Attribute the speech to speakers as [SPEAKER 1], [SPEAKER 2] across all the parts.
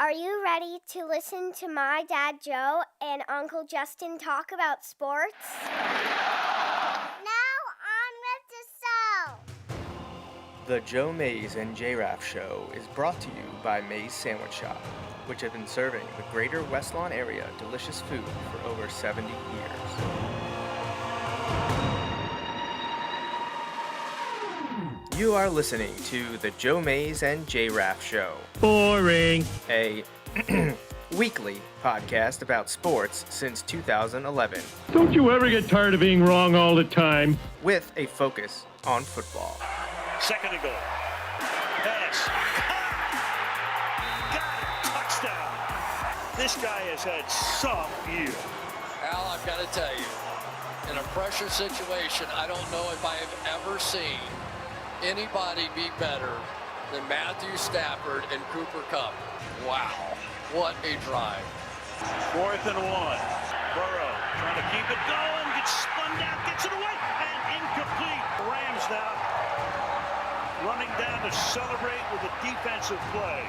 [SPEAKER 1] Are you ready to listen to my dad Joe and Uncle Justin talk about sports? Now on with the show!
[SPEAKER 2] The Joe Mays and J-Raff Show is brought to you by Mays Sandwich Shop, which have been serving the greater West Lawn area delicious food for over 70 years. You are listening to the Joe Mays and J-Raff Show.
[SPEAKER 3] Boring.
[SPEAKER 2] A weekly podcast about sports since 2011.
[SPEAKER 3] Don't you ever get tired of being wrong all the time?
[SPEAKER 2] With a focus on football.
[SPEAKER 4] Second and goal. Pass. Got it. Touchdown. This guy has had some year.
[SPEAKER 5] Al, I've got to tell you, in a pressure situation, I don't know if I have ever seen anybody be better than Matthew Stafford and Cooper Kupp. Wow, what a drive.
[SPEAKER 4] 4th and 1. Burrow trying to keep it going, gets spun down, gets it away, and incomplete. Rams now running down to celebrate with a defensive play.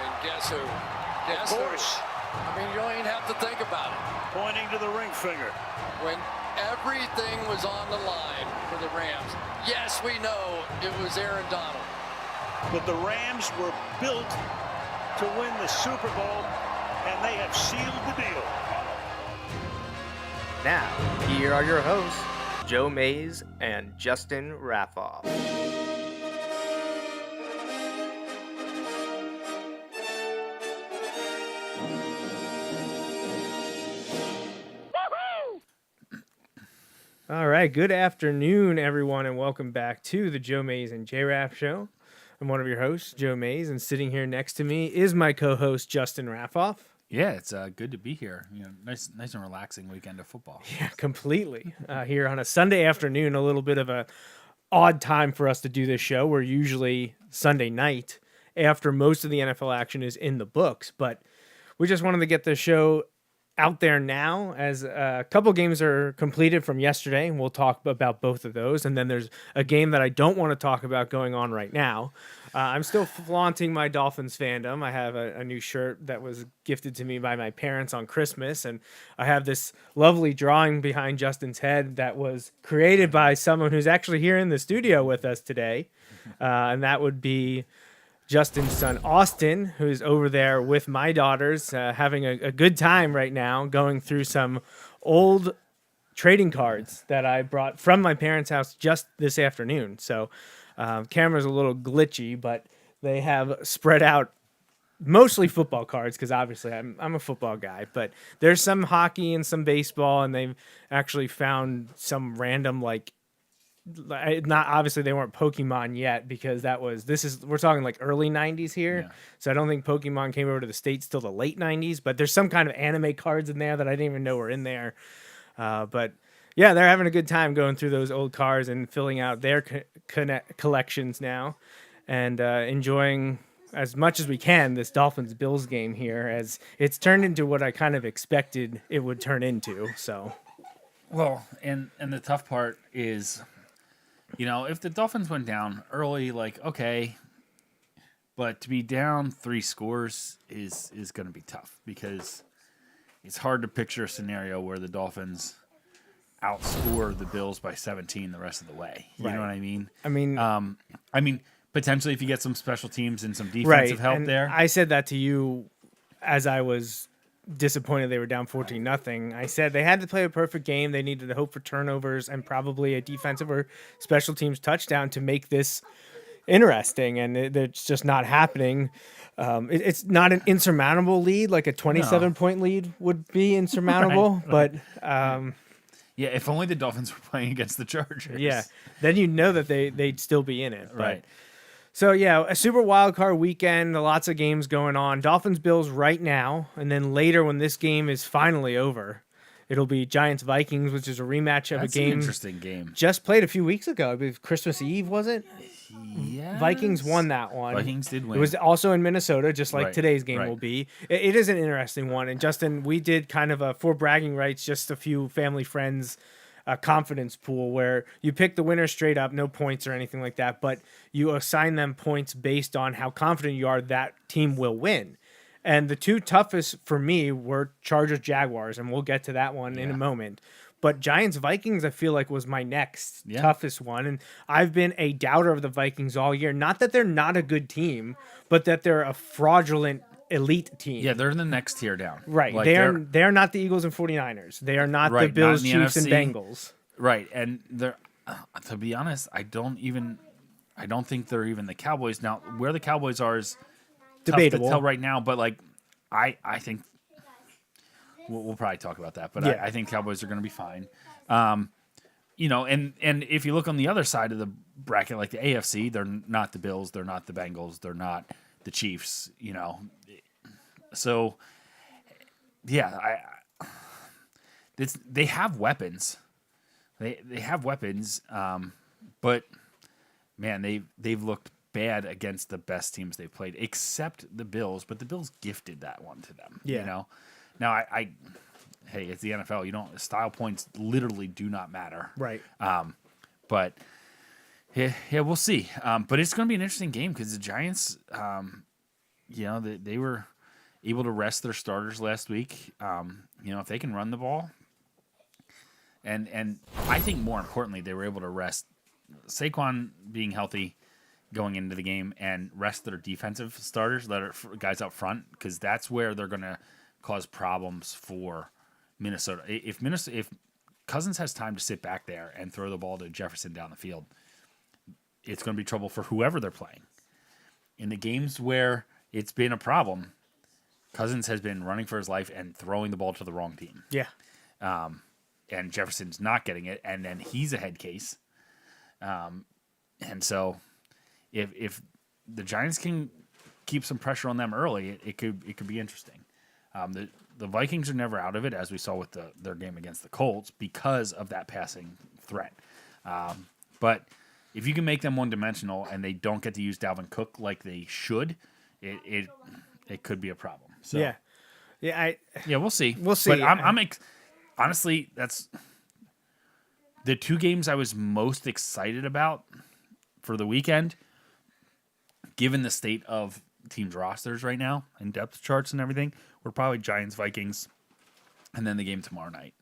[SPEAKER 5] And guess who?
[SPEAKER 4] Of course.
[SPEAKER 5] I mean, you don't even have to think about it.
[SPEAKER 4] Pointing to the ring finger.
[SPEAKER 5] When everything was on the line for the Rams, yes, we know it was Aaron Donald.
[SPEAKER 4] But the Rams were built to win the Super Bowl, and they have sealed the deal.
[SPEAKER 2] Now, here are your hosts, Joe Mays and Justin Raffoff.
[SPEAKER 6] All right, good afternoon, everyone, and welcome back to the Joe Mays and J-Raff Show. I'm one of your hosts, Joe Mays, and sitting here next to me is my co-host, Justin Raffoff.
[SPEAKER 7] Yeah, it's good to be here. You know, nice and relaxing weekend of football.
[SPEAKER 6] Yeah, completely. Here on a Sunday afternoon, a little bit of a odd time for us to do this show. We're usually Sunday night after most of the NFL action is in the books, but we just wanted to get the show out there now as a couple games are completed from yesterday. We'll talk about both of those. And then there's a game that I don't want to talk about going on right now. I'm still flaunting my Dolphins fandom. I have a new shirt that was gifted to me by my parents on Christmas. And I have this lovely drawing behind Justin's head that was created by someone who's actually here in the studio with us today. And that would be Justin's son, Austin, who's over there with my daughters, having a good time right now, going through some old trading cards that I brought from my parents' house just this afternoon. So camera's a little glitchy, but they have spread out mostly football cards because obviously I'm a football guy. But there's some hockey and some baseball, and they've actually found some random not obviously they weren't Pokemon yet because we're talking like early 90s here. Yeah. So I don't think Pokemon came over to the States till the late 90s, but there's some kind of anime cards in there that I didn't even know were in there. But yeah, they're having a good time going through those old cards and filling out their collections now and enjoying as much as we can this Dolphins-Bills game here, as it's turned into what I kind of expected it would turn into. So,
[SPEAKER 7] well, and the tough part is, you know, if the Dolphins went down early, okay, but to be down 3 scores is going to be tough because it's hard to picture a scenario where the Dolphins outscore the Bills by 17 the rest of the way. You know what I mean? I mean, potentially if you get some special teams and some defensive help
[SPEAKER 6] and
[SPEAKER 7] there.
[SPEAKER 6] I said that to you as I was disappointed they were down 14-0. I said they had to play a perfect game. They needed to hope for turnovers and probably a defensive or special teams touchdown to make this interesting, and it's just not happening. It's not an insurmountable lead, like a 27-point lead would be insurmountable,
[SPEAKER 7] right.
[SPEAKER 6] But
[SPEAKER 7] yeah, if only the Dolphins were playing against the Chargers.
[SPEAKER 6] Yeah, then you know that they'd still be in it.
[SPEAKER 7] Right.
[SPEAKER 6] So, yeah, a super wild card weekend, lots of games going on. Dolphins-Bills right now, and then later when this game is finally over, it'll be Giants-Vikings, which is a rematch of
[SPEAKER 7] That's
[SPEAKER 6] a game.
[SPEAKER 7] An interesting game.
[SPEAKER 6] Just played a few weeks ago. I believe Christmas Eve, was it?
[SPEAKER 7] Yes.
[SPEAKER 6] Vikings won that one.
[SPEAKER 7] Vikings did win.
[SPEAKER 6] It was also in Minnesota, just like today's game
[SPEAKER 7] right.
[SPEAKER 6] will be. It is an interesting one. And, Justin, we did kind of for bragging rights, just a few family friends confidence pool where you pick the winner straight up, no points or anything like that, but you assign them points based on how confident you are that team will win. And the two toughest for me were Chargers-Jaguars, and we'll get to that one in a moment. But Giants-Vikings, I feel like, was my next toughest one. And I've been a doubter of the Vikings all year. Not that they're not a good team, but that they're a fraudulent elite team.
[SPEAKER 7] Yeah, they're in the next tier down.
[SPEAKER 6] Right.
[SPEAKER 7] Like
[SPEAKER 6] they're not the Eagles and 49ers. They are not the Bills, Chiefs, and Bengals.
[SPEAKER 7] Right. And they're, to be honest, I don't think they're even the Cowboys. Now, where the Cowboys are is
[SPEAKER 6] debatable.
[SPEAKER 7] Tough to tell right now, but like I think we'll probably talk about that, but I think Cowboys are going to be fine. You know, and if you look on the other side of the bracket, like the AFC, they're not the Bills, they're not the Bengals, they're not the Chiefs, you know. So, yeah, they have weapons. They have weapons, but man, they've looked bad against the best teams they've played, except the Bills. But the Bills gifted that one to them.
[SPEAKER 6] Yeah.
[SPEAKER 7] You know. Now hey, it's the NFL. Style points literally do not matter.
[SPEAKER 6] Right.
[SPEAKER 7] But yeah, we'll see. But it's going to be an interesting game because the Giants, you know, they were able to rest their starters last week. You know, if they can run the ball, and I think more importantly, they were able to rest Saquon being healthy going into the game and rest their defensive starters, that are guys up front, because that's where they're going to cause problems for Minnesota. If Cousins has time to sit back there and throw the ball to Jefferson down the field, it's going to be trouble for whoever they're playing. In the games where it's been a problem, Cousins has been running for his life and throwing the ball to the wrong team.
[SPEAKER 6] Yeah.
[SPEAKER 7] And Jefferson's not getting it, and then he's a head case. And so if the Giants can keep some pressure on them early, it could be interesting. The Vikings are never out of it, as we saw with their game against the Colts, because of that passing threat. But if you can make them one-dimensional and they don't get to use Dalvin Cook like they should, it could be a problem. So
[SPEAKER 6] yeah,
[SPEAKER 7] we'll see.
[SPEAKER 6] We'll see.
[SPEAKER 7] But honestly, that's the two games I was most excited about for the weekend, given the state of teams' rosters right now and depth charts and everything. We're probably Giants-Vikings, and then the game tomorrow night.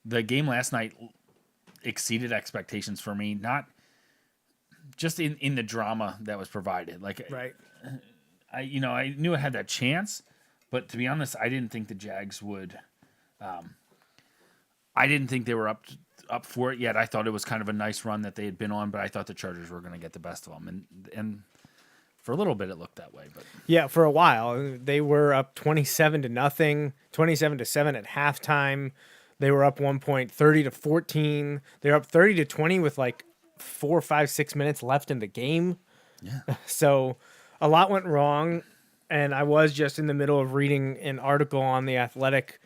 [SPEAKER 7] The game last night exceeded expectations for me, not just in the drama that was provided. Like,
[SPEAKER 6] right.
[SPEAKER 7] I knew I had that chance, but to be honest, I didn't think the Jags would. I didn't think they were up for it yet. I thought it was kind of a nice run that they had been on, but I thought the Chargers were going to get the best of them, and for a little bit it looked that way. But
[SPEAKER 6] yeah, for a while they were up 27-0, 27-7 at halftime. They were up 1 point, 30-14. They're up 30-20 with like 4, 5, 6 minutes left in the game.
[SPEAKER 7] Yeah.
[SPEAKER 6] So a lot went wrong, and I was just in the middle of reading an article on The Athletic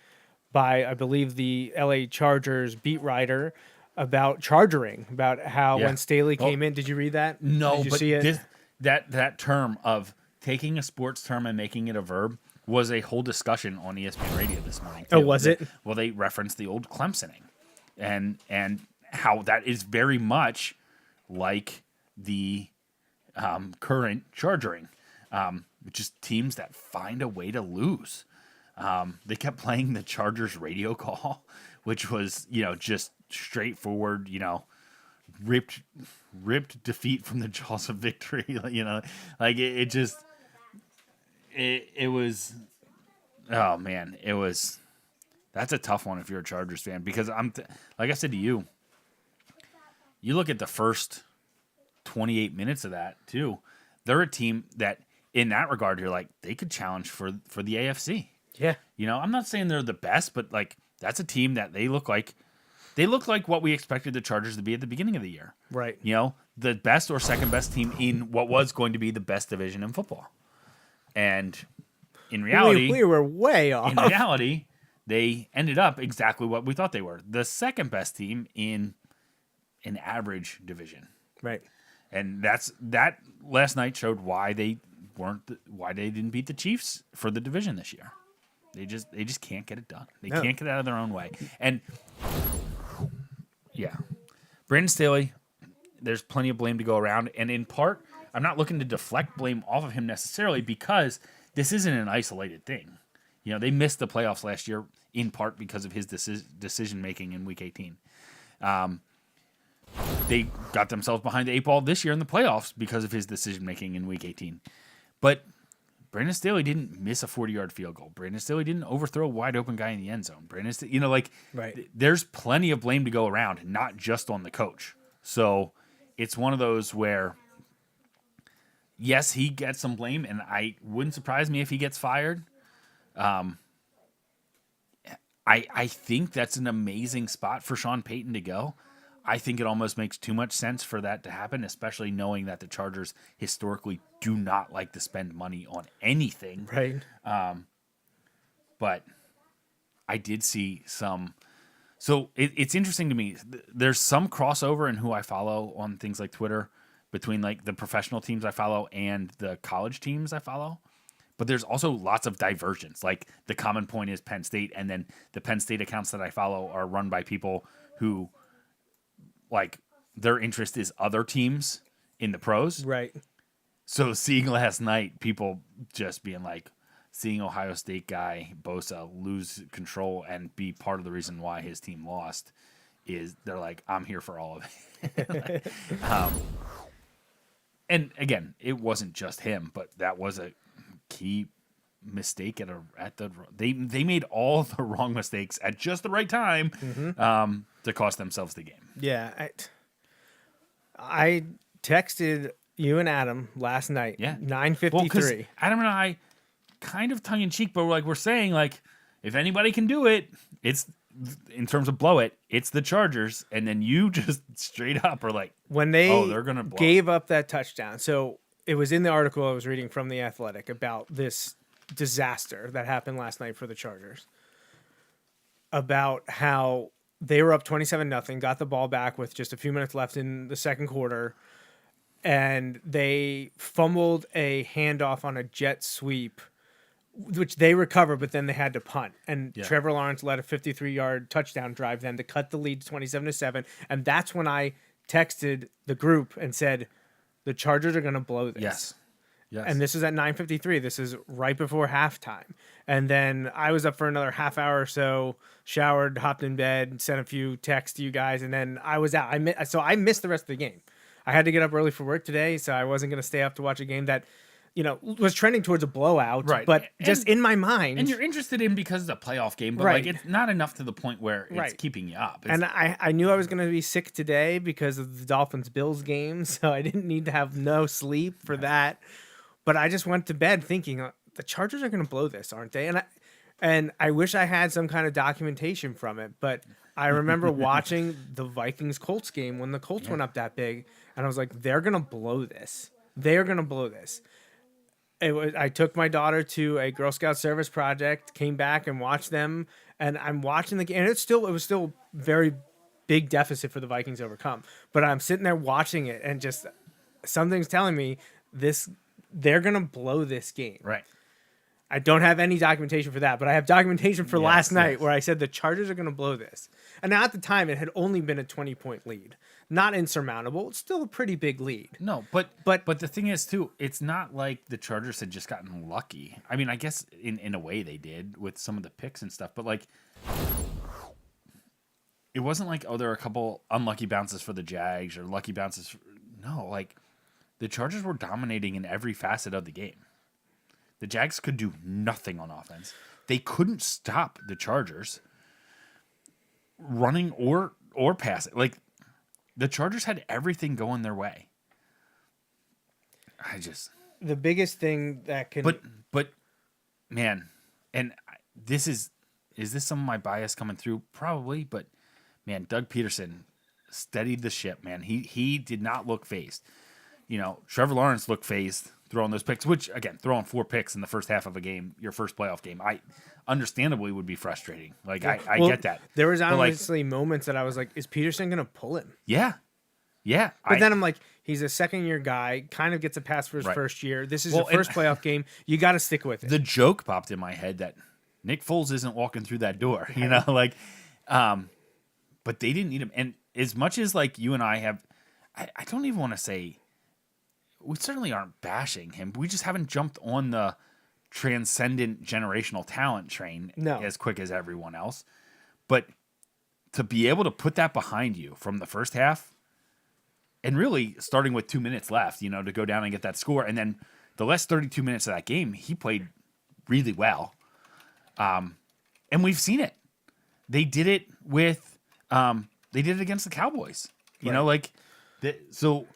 [SPEAKER 6] by, I believe, the LA Chargers beat writer about chargering, about how when Staley came in. Did you read that?
[SPEAKER 7] No,
[SPEAKER 6] Did you
[SPEAKER 7] but
[SPEAKER 6] see it?
[SPEAKER 7] That term of taking a sports term and making it a verb was a whole discussion on ESPN Radio this morning, too.
[SPEAKER 6] Oh, was it?
[SPEAKER 7] Well, they referenced the old Clemsoning and how that is very much like the current chargering, which is teams that find a way to lose. They kept playing the Chargers radio call, which was, just straightforward, ripped defeat from the jaws of victory. Like it was, oh man, that's a tough one if you're a Chargers fan, because like I said to you, you look at the first 28 minutes of that too. They're a team that, in that regard, you're like, they could challenge for the AFC.
[SPEAKER 6] Yeah.
[SPEAKER 7] I'm not saying they're the best, but like, that's a team that they look like what we expected the Chargers to be at the beginning of the year.
[SPEAKER 6] Right.
[SPEAKER 7] The best or second best team in what was going to be the best division in football. And in reality,
[SPEAKER 6] we were way off.
[SPEAKER 7] In reality, they ended up exactly what we thought they were. The second best team in an average division.
[SPEAKER 6] Right.
[SPEAKER 7] And that last night showed why they didn't beat the Chiefs for the division this year. They just can't get it done. They can't get out of their own way. And yeah, Brandon Staley, there's plenty of blame to go around. And in part, I'm not looking to deflect blame off of him necessarily, because this isn't an isolated thing. You know, they missed the playoffs last year in part because of his decision making in Week 18. They got themselves behind the 8 ball this year in the playoffs because of his decision making in Week 18. But Brandon Staley didn't miss a 40-yard field goal. Brandon Staley didn't overthrow a wide open guy in the end zone. There's plenty of blame to go around, not just on the coach. So it's one of those where, yes, he gets some blame, and I wouldn't surprise me if he gets fired. I think that's an amazing spot for Sean Payton to go. I think it almost makes too much sense for that to happen, especially knowing that the Chargers historically do not like to spend money on anything.
[SPEAKER 6] Right.
[SPEAKER 7] But I did see some. So it's interesting to me. There's some crossover in who I follow on things like Twitter between like the professional teams I follow and the college teams I follow. But there's also lots of divergence. Like the common point is Penn State, and then the Penn State accounts that I follow are run by people who, like, their interest is other teams in the pros.
[SPEAKER 6] Right.
[SPEAKER 7] So seeing last night people just being like, seeing Ohio State guy Bosa lose control and be part of the reason why his team lost is they're like, I'm here for all of it. And again, it wasn't just him, but that was a key mistake they made all the wrong mistakes at just the right time to cost themselves the game.
[SPEAKER 6] Yeah. I texted you and Adam last night.
[SPEAKER 7] Yeah.
[SPEAKER 6] 9:53.
[SPEAKER 7] Well, Adam and I, kind of tongue in cheek, but we're saying like, if anybody can do it, it's in terms of blow it, it's the Chargers. And then you just straight up are like,
[SPEAKER 6] when they
[SPEAKER 7] they're gonna blow
[SPEAKER 6] gave up that touchdown. So it was in the article I was reading from The Athletic about this disaster that happened last night for the Chargers. About how they were up 27-0, got the ball back with just a few minutes left in the second quarter, and they fumbled a handoff on a jet sweep, which they recovered, but then they had to punt. And Trevor Lawrence led a 53-yard touchdown drive then to cut the lead to 27-7. And that's when I texted the group and said, the Chargers are going to blow this.
[SPEAKER 7] Yes.
[SPEAKER 6] And this is at 9:53. This is right before halftime. And then I was up for another half hour or so, showered, hopped in bed, sent a few texts to you guys, and then I was out. I missed the rest of the game. I had to get up early for work today, so I wasn't going to stay up to watch a game that, was trending towards a blowout.
[SPEAKER 7] Right.
[SPEAKER 6] But just in my mind.
[SPEAKER 7] And you're interested in because it's a playoff game, but
[SPEAKER 6] Right.
[SPEAKER 7] like it's not enough to the point where it's
[SPEAKER 6] Right.
[SPEAKER 7] keeping you up.
[SPEAKER 6] And I knew I was going to be sick today because of the Dolphins-Bills game, so I didn't need to have no sleep for that. But I just went to bed thinking, the Chargers are going to blow this, aren't they? And I wish I had some kind of documentation from it, but I remember watching the Vikings-Colts game when the Colts went up that big, and I was like, they're going to blow this. They're going to blow this. I took my daughter to a Girl Scout service project, came back and watched them, and I'm watching the game, and it was still very big deficit for the Vikings to overcome. But I'm sitting there watching it, and just something's telling me they're gonna blow this game.
[SPEAKER 7] Right.
[SPEAKER 6] I don't have any documentation for that, but I have documentation for last night where I said the Chargers are gonna blow this. And now at the time it had only been a 20-point lead. Not insurmountable. It's still a pretty big lead.
[SPEAKER 7] No, but the thing is too, it's not like the Chargers had just gotten lucky. I mean, I guess in a way they did with some of the picks and stuff, but like it wasn't like, there are a couple unlucky bounces for the Jags or lucky bounces. No, like the Chargers were dominating in every facet of the game. The Jags could do nothing on offense. They couldn't stop the Chargers running or passing. Like the Chargers had everything going their way.
[SPEAKER 6] The biggest thing that can
[SPEAKER 7] But man, and is this some of my bias coming through? Probably, but man, Doug Peterson steadied the ship, man. He did not look phased. Trevor Lawrence looked phased throwing those picks, which, again, throwing 4 picks in the first half of a game, your first playoff game, I understandably would be frustrating. Like, I get that.
[SPEAKER 6] There was honestly moments that I was like, is Peterson going to pull him?
[SPEAKER 7] Yeah. Yeah.
[SPEAKER 6] But then I'm like, he's a second-year guy, kind of gets a pass for his first year. This is your first playoff game. You got to stick with it.
[SPEAKER 7] The joke popped in my head that Nick Foles isn't walking through that door, but they didn't need him. And as much as, like, you and I have, I don't even want to say, we certainly aren't bashing him. We just haven't jumped on the transcendent generational talent train
[SPEAKER 6] No.
[SPEAKER 7] as quick as everyone else. But to be able to put that behind you from the first half, and really starting with 2 minutes left, to go down and get that score, and then the last 32 minutes of that game, he played really well. And we've seen it. They did it they did it against the Cowboys. So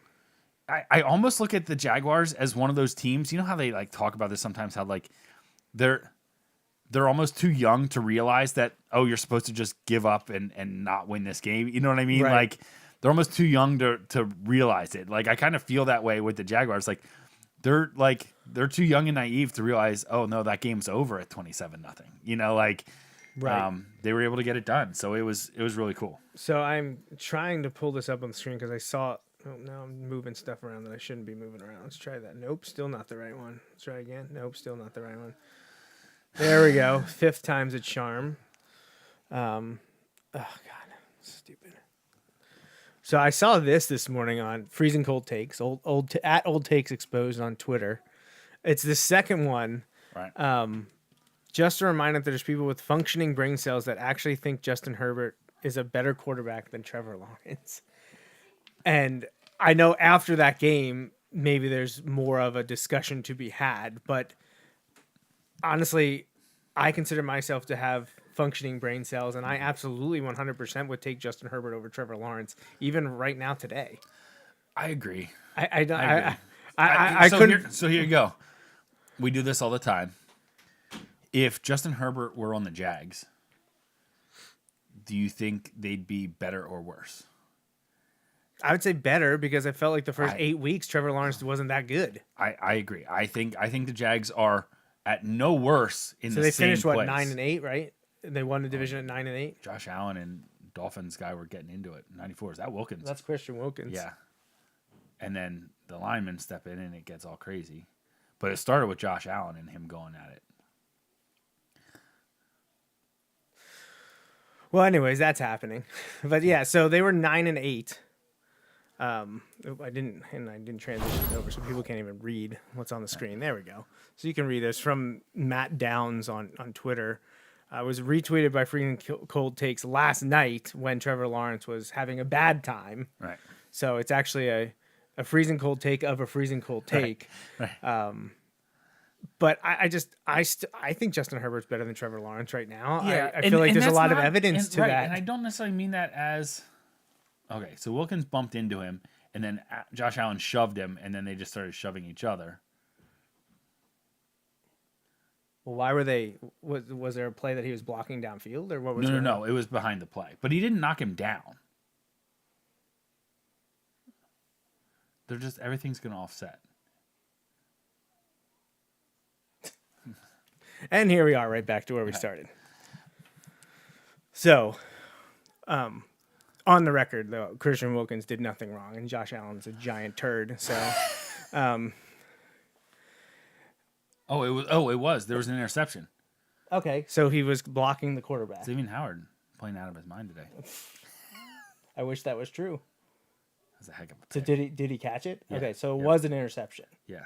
[SPEAKER 7] I almost look at the Jaguars as one of those teams. You know how they like talk about this sometimes, how like they're almost too young to realize that, oh, you're supposed to just give up and not win this game. You know what I mean?
[SPEAKER 6] Right.
[SPEAKER 7] Like they're almost too young to realize it. Like I kind of feel that way with the Jaguars. Like they're too young and naive to realize, oh no, that game's over at 27-0.
[SPEAKER 6] Right.
[SPEAKER 7] They were able to get it done. So it was really cool.
[SPEAKER 6] So I'm trying to pull this up on the screen because I saw. Oh, now I'm moving stuff around that I shouldn't be moving around. Let's try that. Nope, still not the right one. Let's try again. Nope, still not the right one. There we go. 5th time's a charm. Oh God, stupid. So I saw this morning on Freezing Cold Takes, at Old Takes Exposed on Twitter. It's the second one.
[SPEAKER 7] Right.
[SPEAKER 6] Just a reminder that there's people with functioning brain cells that actually think Justin Herbert is a better quarterback than Trevor Lawrence. And I know after that game, maybe there's more of a discussion to be had, but honestly, I consider myself to have functioning brain cells, and I absolutely 100% would take Justin Herbert over Trevor Lawrence, even right now today.
[SPEAKER 7] I agree.
[SPEAKER 6] I couldn't.
[SPEAKER 7] So here you go. We do this all the time. If Justin Herbert were on the Jags, do you think they'd be better or worse?
[SPEAKER 6] I would say better because I felt like the first 8 weeks Trevor Lawrence wasn't that good.
[SPEAKER 7] I agree. I think the Jags are at no worse in
[SPEAKER 6] So
[SPEAKER 7] the
[SPEAKER 6] they
[SPEAKER 7] same
[SPEAKER 6] finished
[SPEAKER 7] place.
[SPEAKER 6] 9-8, right? They won the division at 9-8.
[SPEAKER 7] Josh Allen and Dolphins guy were getting into it. 94, is that Wilkins?
[SPEAKER 6] That's Christian Wilkins.
[SPEAKER 7] Yeah. And then the linemen step in and it gets all crazy. But it started with Josh Allen and him going at it.
[SPEAKER 6] Well, anyways, that's happening. But yeah, so they were 9-8. I didn't transition it over, so people can't even read what's on the screen. There we go. So you can read this from Matt Downs on Twitter. It was retweeted by Freaking Cold Takes last night when Trevor Lawrence was having a bad time.
[SPEAKER 7] Right.
[SPEAKER 6] So it's actually a freezing cold take of a freezing cold take.
[SPEAKER 7] Right.
[SPEAKER 6] But I think Justin Herbert's better than Trevor Lawrence right now.
[SPEAKER 7] Yeah,
[SPEAKER 6] I feel like there's a
[SPEAKER 7] that's
[SPEAKER 6] lot of
[SPEAKER 7] not-
[SPEAKER 6] evidence to
[SPEAKER 7] right,
[SPEAKER 6] that.
[SPEAKER 7] And I don't necessarily mean that as... Okay, so Wilkins bumped into him, and then Josh Allen shoved him, and then they just started shoving each other.
[SPEAKER 6] Well, why were they? Was there a play that he was blocking downfield, or what was?
[SPEAKER 7] No. It was behind the play, but he didn't knock him down. They're just everything's going to offset.
[SPEAKER 6] And here we are, right back to where we started. So, on the record, though, Christian Wilkins did nothing wrong, and Josh Allen's a giant turd. So,
[SPEAKER 7] it was. There was an interception.
[SPEAKER 6] okay, so he was blocking the quarterback.
[SPEAKER 7] Xavier Howard playing out of his mind today.
[SPEAKER 6] I wish that was true.
[SPEAKER 7] That's a heck of a
[SPEAKER 6] So
[SPEAKER 7] pick.
[SPEAKER 6] did he catch it?
[SPEAKER 7] Yeah,
[SPEAKER 6] Okay, so it
[SPEAKER 7] yeah.
[SPEAKER 6] was an interception.
[SPEAKER 7] Yeah.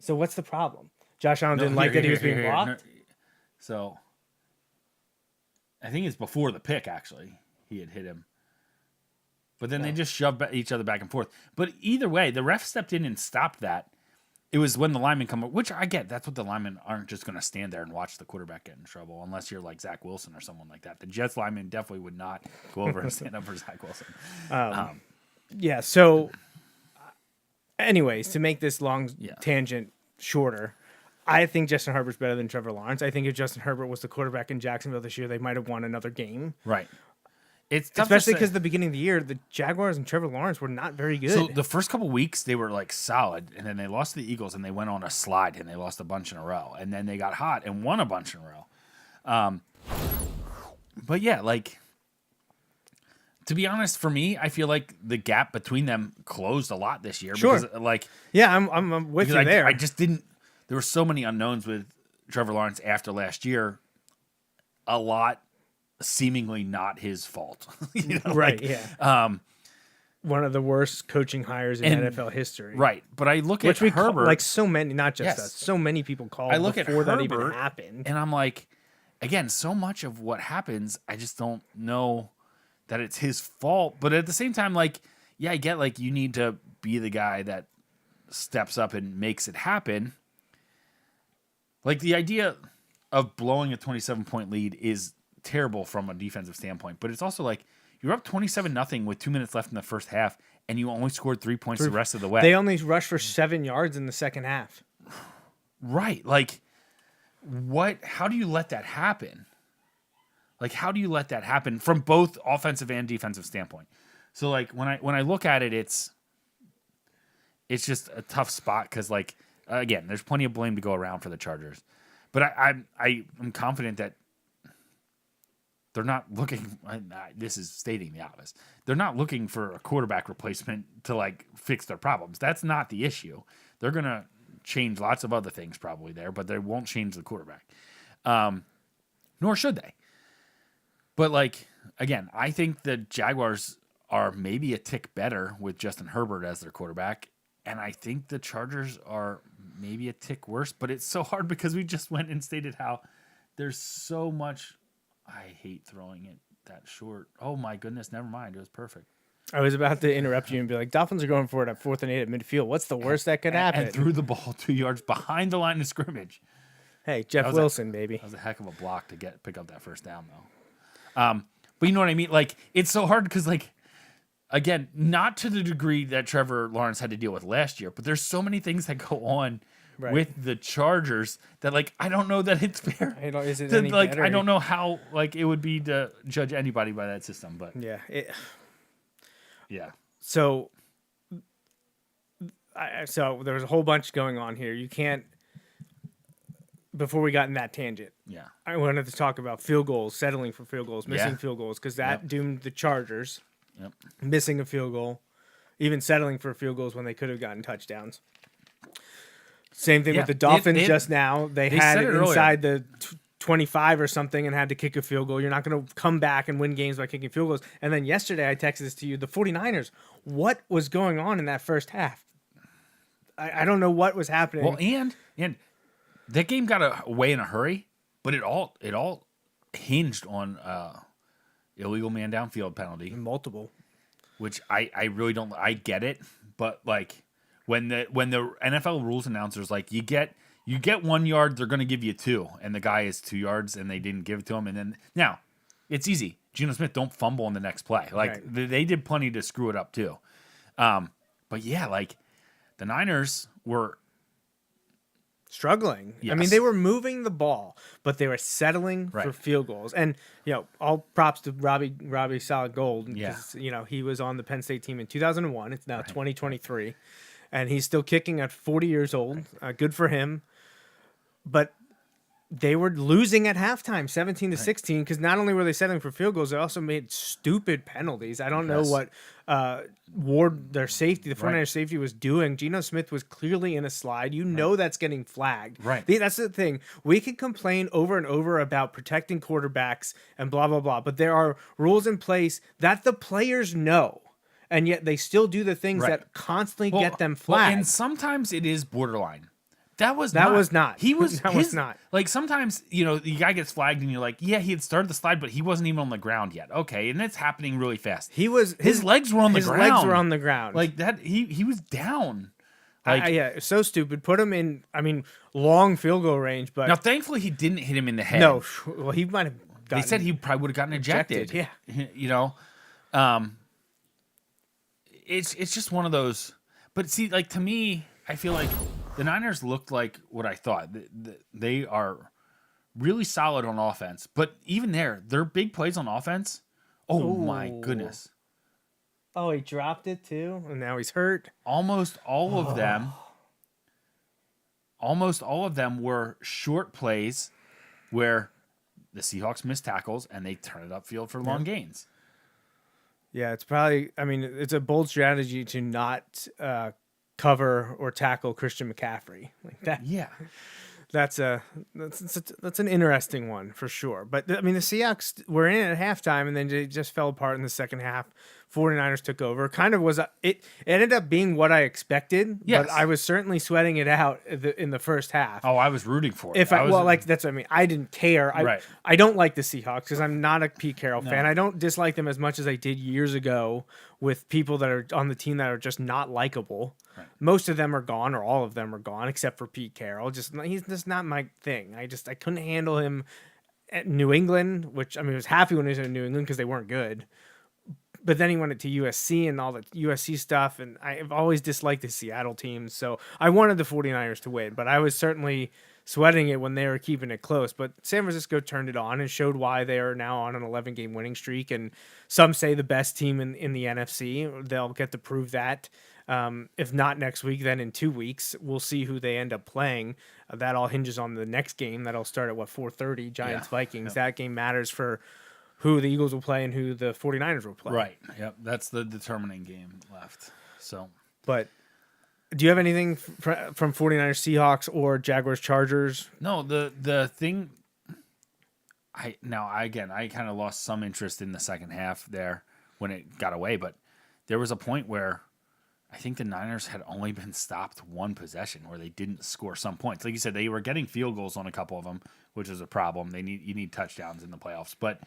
[SPEAKER 6] So what's the problem? Josh Allen
[SPEAKER 7] No,
[SPEAKER 6] didn't like that he was being
[SPEAKER 7] here.
[SPEAKER 6] blocked.
[SPEAKER 7] No, so I think it's before the pick. Actually, he had hit him, but then they just shoved each other back and forth. But either way, the ref stepped in and stopped that. It was when the linemen come up, which I get. That's what the linemen aren't just going to stand there and watch the quarterback get in trouble, unless you're like Zach Wilson or someone like that. The Jets linemen definitely would not go over and stand up for Zach Wilson.
[SPEAKER 6] Yeah. So, anyways, to make this long tangent shorter, I think Justin Herbert's better than Trevor Lawrence. I think if Justin Herbert was the quarterback in Jacksonville this year, they might have won another game.
[SPEAKER 7] Right. It's tough to
[SPEAKER 6] Especially
[SPEAKER 7] say.
[SPEAKER 6] because the beginning of the year, the Jaguars and Trevor Lawrence were not very good.
[SPEAKER 7] So the first couple weeks they were like solid, and then they lost to the Eagles, and they went on a slide, and they lost a bunch in a row, and then they got hot and won a bunch in a row. But yeah, like to be honest, for me, I feel like the gap between them closed a lot this year.
[SPEAKER 6] Sure.
[SPEAKER 7] Because, like,
[SPEAKER 6] yeah, I'm with you there.
[SPEAKER 7] I just didn't. There were so many unknowns with Trevor Lawrence after last year. A lot seemingly not his fault.
[SPEAKER 6] Right.
[SPEAKER 7] Like,
[SPEAKER 6] yeah. one of the worst coaching hires in NFL history.
[SPEAKER 7] Right. But I look
[SPEAKER 6] Which
[SPEAKER 7] at Herbert.
[SPEAKER 6] like so many, not just
[SPEAKER 7] Yes.
[SPEAKER 6] us, so many people called
[SPEAKER 7] I look at
[SPEAKER 6] before that
[SPEAKER 7] Herbert,
[SPEAKER 6] even happened.
[SPEAKER 7] and I'm like, again, so much of what happens, I just don't know that it's his fault. But at the same time, like, yeah, I get like you need to be the guy that steps up and makes it happen. Like the idea of blowing a 27-point lead is terrible from a defensive standpoint, but it's also like you're up 27-0 with 2 minutes left in the first half, and you only scored 3 points the rest of the way.
[SPEAKER 6] They only rushed for 7 yards in the second half.
[SPEAKER 7] Right. Like, what? How do you let that happen? Like, how do you let that happen from both offensive and defensive standpoint? So, like, when I look at it, it's just a tough spot because, like, again, there's plenty of blame to go around for the Chargers, but I'm confident that they're not looking. This is stating the obvious. They're not looking for a quarterback replacement to like fix their problems. That's not the issue. They're gonna change lots of other things probably there, but they won't change the quarterback. Nor should they. But like again, I think the Jaguars are maybe a tick better with Justin Herbert as their quarterback, and I think the Chargers are maybe a tick worse. But it's so hard because we just went and stated how there's so much. I hate throwing it that short. Oh my goodness, never mind. It was perfect.
[SPEAKER 6] I was about to interrupt you and be like, Dolphins are going for it at 4th and 8 at midfield. What's the worst that could happen?
[SPEAKER 7] And threw the ball 2 yards behind the line of scrimmage.
[SPEAKER 6] Hey, Jeff Wilson, baby.
[SPEAKER 7] That was a heck of a block to pick up that first down, though. But you know what I mean? Like, it's so hard because, like, again, not to the degree that Trevor Lawrence had to deal with last year, but there's so many things that go on with the Chargers that, like, I don't know that it's fair.
[SPEAKER 6] Is it any better?
[SPEAKER 7] I don't know how, like, it would be to judge anybody by that system, but
[SPEAKER 6] Yeah.
[SPEAKER 7] yeah.
[SPEAKER 6] So there was a whole bunch going on here. You can't. Before we got in that tangent,
[SPEAKER 7] Yeah.
[SPEAKER 6] I wanted to talk about field goals, settling for field goals, missing
[SPEAKER 7] Yeah.
[SPEAKER 6] field goals, because that doomed the Chargers.
[SPEAKER 7] Yep.
[SPEAKER 6] Missing a field goal, even settling for field goals when they could have gotten touchdowns. Same thing
[SPEAKER 7] Yeah,
[SPEAKER 6] with the Dolphins
[SPEAKER 7] they
[SPEAKER 6] just now. They
[SPEAKER 7] they
[SPEAKER 6] had
[SPEAKER 7] said
[SPEAKER 6] it
[SPEAKER 7] it earlier.
[SPEAKER 6] inside the 25 or something and had to kick a field goal. You're not going to come back and win games by kicking field goals. And then yesterday I texted this to you, the 49ers. What was going on in that first half? I don't know what was happening.
[SPEAKER 7] Well, and that game got away in a hurry, but it all hinged on illegal man downfield penalty,
[SPEAKER 6] Multiple.
[SPEAKER 7] which I really don't. I get it, but like when the NFL rules announcers like you get 1 yard, they're going to give you 2, and the guy is 2 yards, and they didn't give it to him, and then now it's easy. Geno Smith don't fumble in the next play. Like they did plenty to screw it up too. But yeah, like the Niners were
[SPEAKER 6] Struggling. I mean,
[SPEAKER 7] Yes.
[SPEAKER 6] they were moving the ball, but they were settling for
[SPEAKER 7] Right.
[SPEAKER 6] field goals. And, all props to Robbie Solid Gold.
[SPEAKER 7] Yeah.
[SPEAKER 6] 'Cause, he was on the Penn State team in 2001. It's now 2023. And he's still kicking at 40 years old. Good for him. But they were losing at halftime, 17-16, because not only were they settling for field goals, they also made stupid penalties. I don't know what Ward, their safety, the 49ers safety, was doing. Geno Smith was clearly in a slide. You know that's getting flagged.
[SPEAKER 7] Right.
[SPEAKER 6] That's the thing. We can complain over and over about protecting quarterbacks and blah, blah, blah, but there are rules in place that the players know. And yet they still do the things that constantly get them flagged.
[SPEAKER 7] and sometimes it is borderline. That was
[SPEAKER 6] not.
[SPEAKER 7] He was.
[SPEAKER 6] That was not.
[SPEAKER 7] Like sometimes the guy gets flagged and you're like, yeah, he had started the slide, but he wasn't even on the ground yet. Okay, and it's happening really fast. His legs were on the ground.
[SPEAKER 6] His legs were on the ground.
[SPEAKER 7] Like that. He was down. Like
[SPEAKER 6] yeah, so stupid. Put him in. I mean, long field goal range, but
[SPEAKER 7] now, thankfully, he didn't hit him in the head.
[SPEAKER 6] no. Well, he might have.
[SPEAKER 7] They said he probably would have gotten ejected.
[SPEAKER 6] Yeah.
[SPEAKER 7] It's just one of those. But see, like to me, I feel like the Niners looked like what I thought. They are really solid on offense, but even their big plays on offense. Oh my goodness!
[SPEAKER 6] Oh, he dropped it too, and now he's hurt.
[SPEAKER 7] Almost all of them. Almost all of them were short plays, where the Seahawks missed tackles and they turn it upfield for long gains.
[SPEAKER 6] Yeah, it's probably. I mean, it's a bold strategy to not cover or tackle Christian McCaffrey like that.
[SPEAKER 7] Yeah.
[SPEAKER 6] That's an interesting one for sure. But I mean, the Seahawks were in at halftime, and then they just fell apart in the second half. 49ers took over. Kind of was it ended up being what I expected,
[SPEAKER 7] Yes.
[SPEAKER 6] but I was certainly sweating it out in the first half.
[SPEAKER 7] Oh, I was rooting for it.
[SPEAKER 6] If I that's what I mean. I didn't care.
[SPEAKER 7] Right.
[SPEAKER 6] I don't like the Seahawks because I'm not a Pete Carroll fan.
[SPEAKER 7] No.
[SPEAKER 6] I don't dislike them as much as I did years ago with people that are on the team that are just not likable.
[SPEAKER 7] Right.
[SPEAKER 6] Most of them are gone, or all of them are gone, except for Pete Carroll. He's just not my thing. I couldn't handle him at New England, which I was happy when he was in New England because they weren't good. But then he went to USC and all the USC stuff, and I've always disliked the Seattle teams. So I wanted the 49ers to win, but I was certainly sweating it when they were keeping it close. But San Francisco turned it on and showed why they are now on an 11-game winning streak, and some say the best team in the NFC. They'll get to prove that. If not next week, then in 2 weeks. We'll see who they end up playing. That all hinges on the next game. That'll start at, 4:30, Giants-Vikings.
[SPEAKER 7] Yeah.
[SPEAKER 6] That game matters for who the Eagles will play and who the 49ers will play.
[SPEAKER 7] Right. Yep. That's the determining game left. So,
[SPEAKER 6] But do you have anything from 49ers, Seahawks, or Jaguars, Chargers?
[SPEAKER 7] no, the thing I kind of lost some interest in the second half there when it got away, but there was a point where I think the Niners had only been stopped one possession where they didn't score some points. Like you said, they were getting field goals on a couple of them, which is a problem. You need touchdowns in the playoffs, but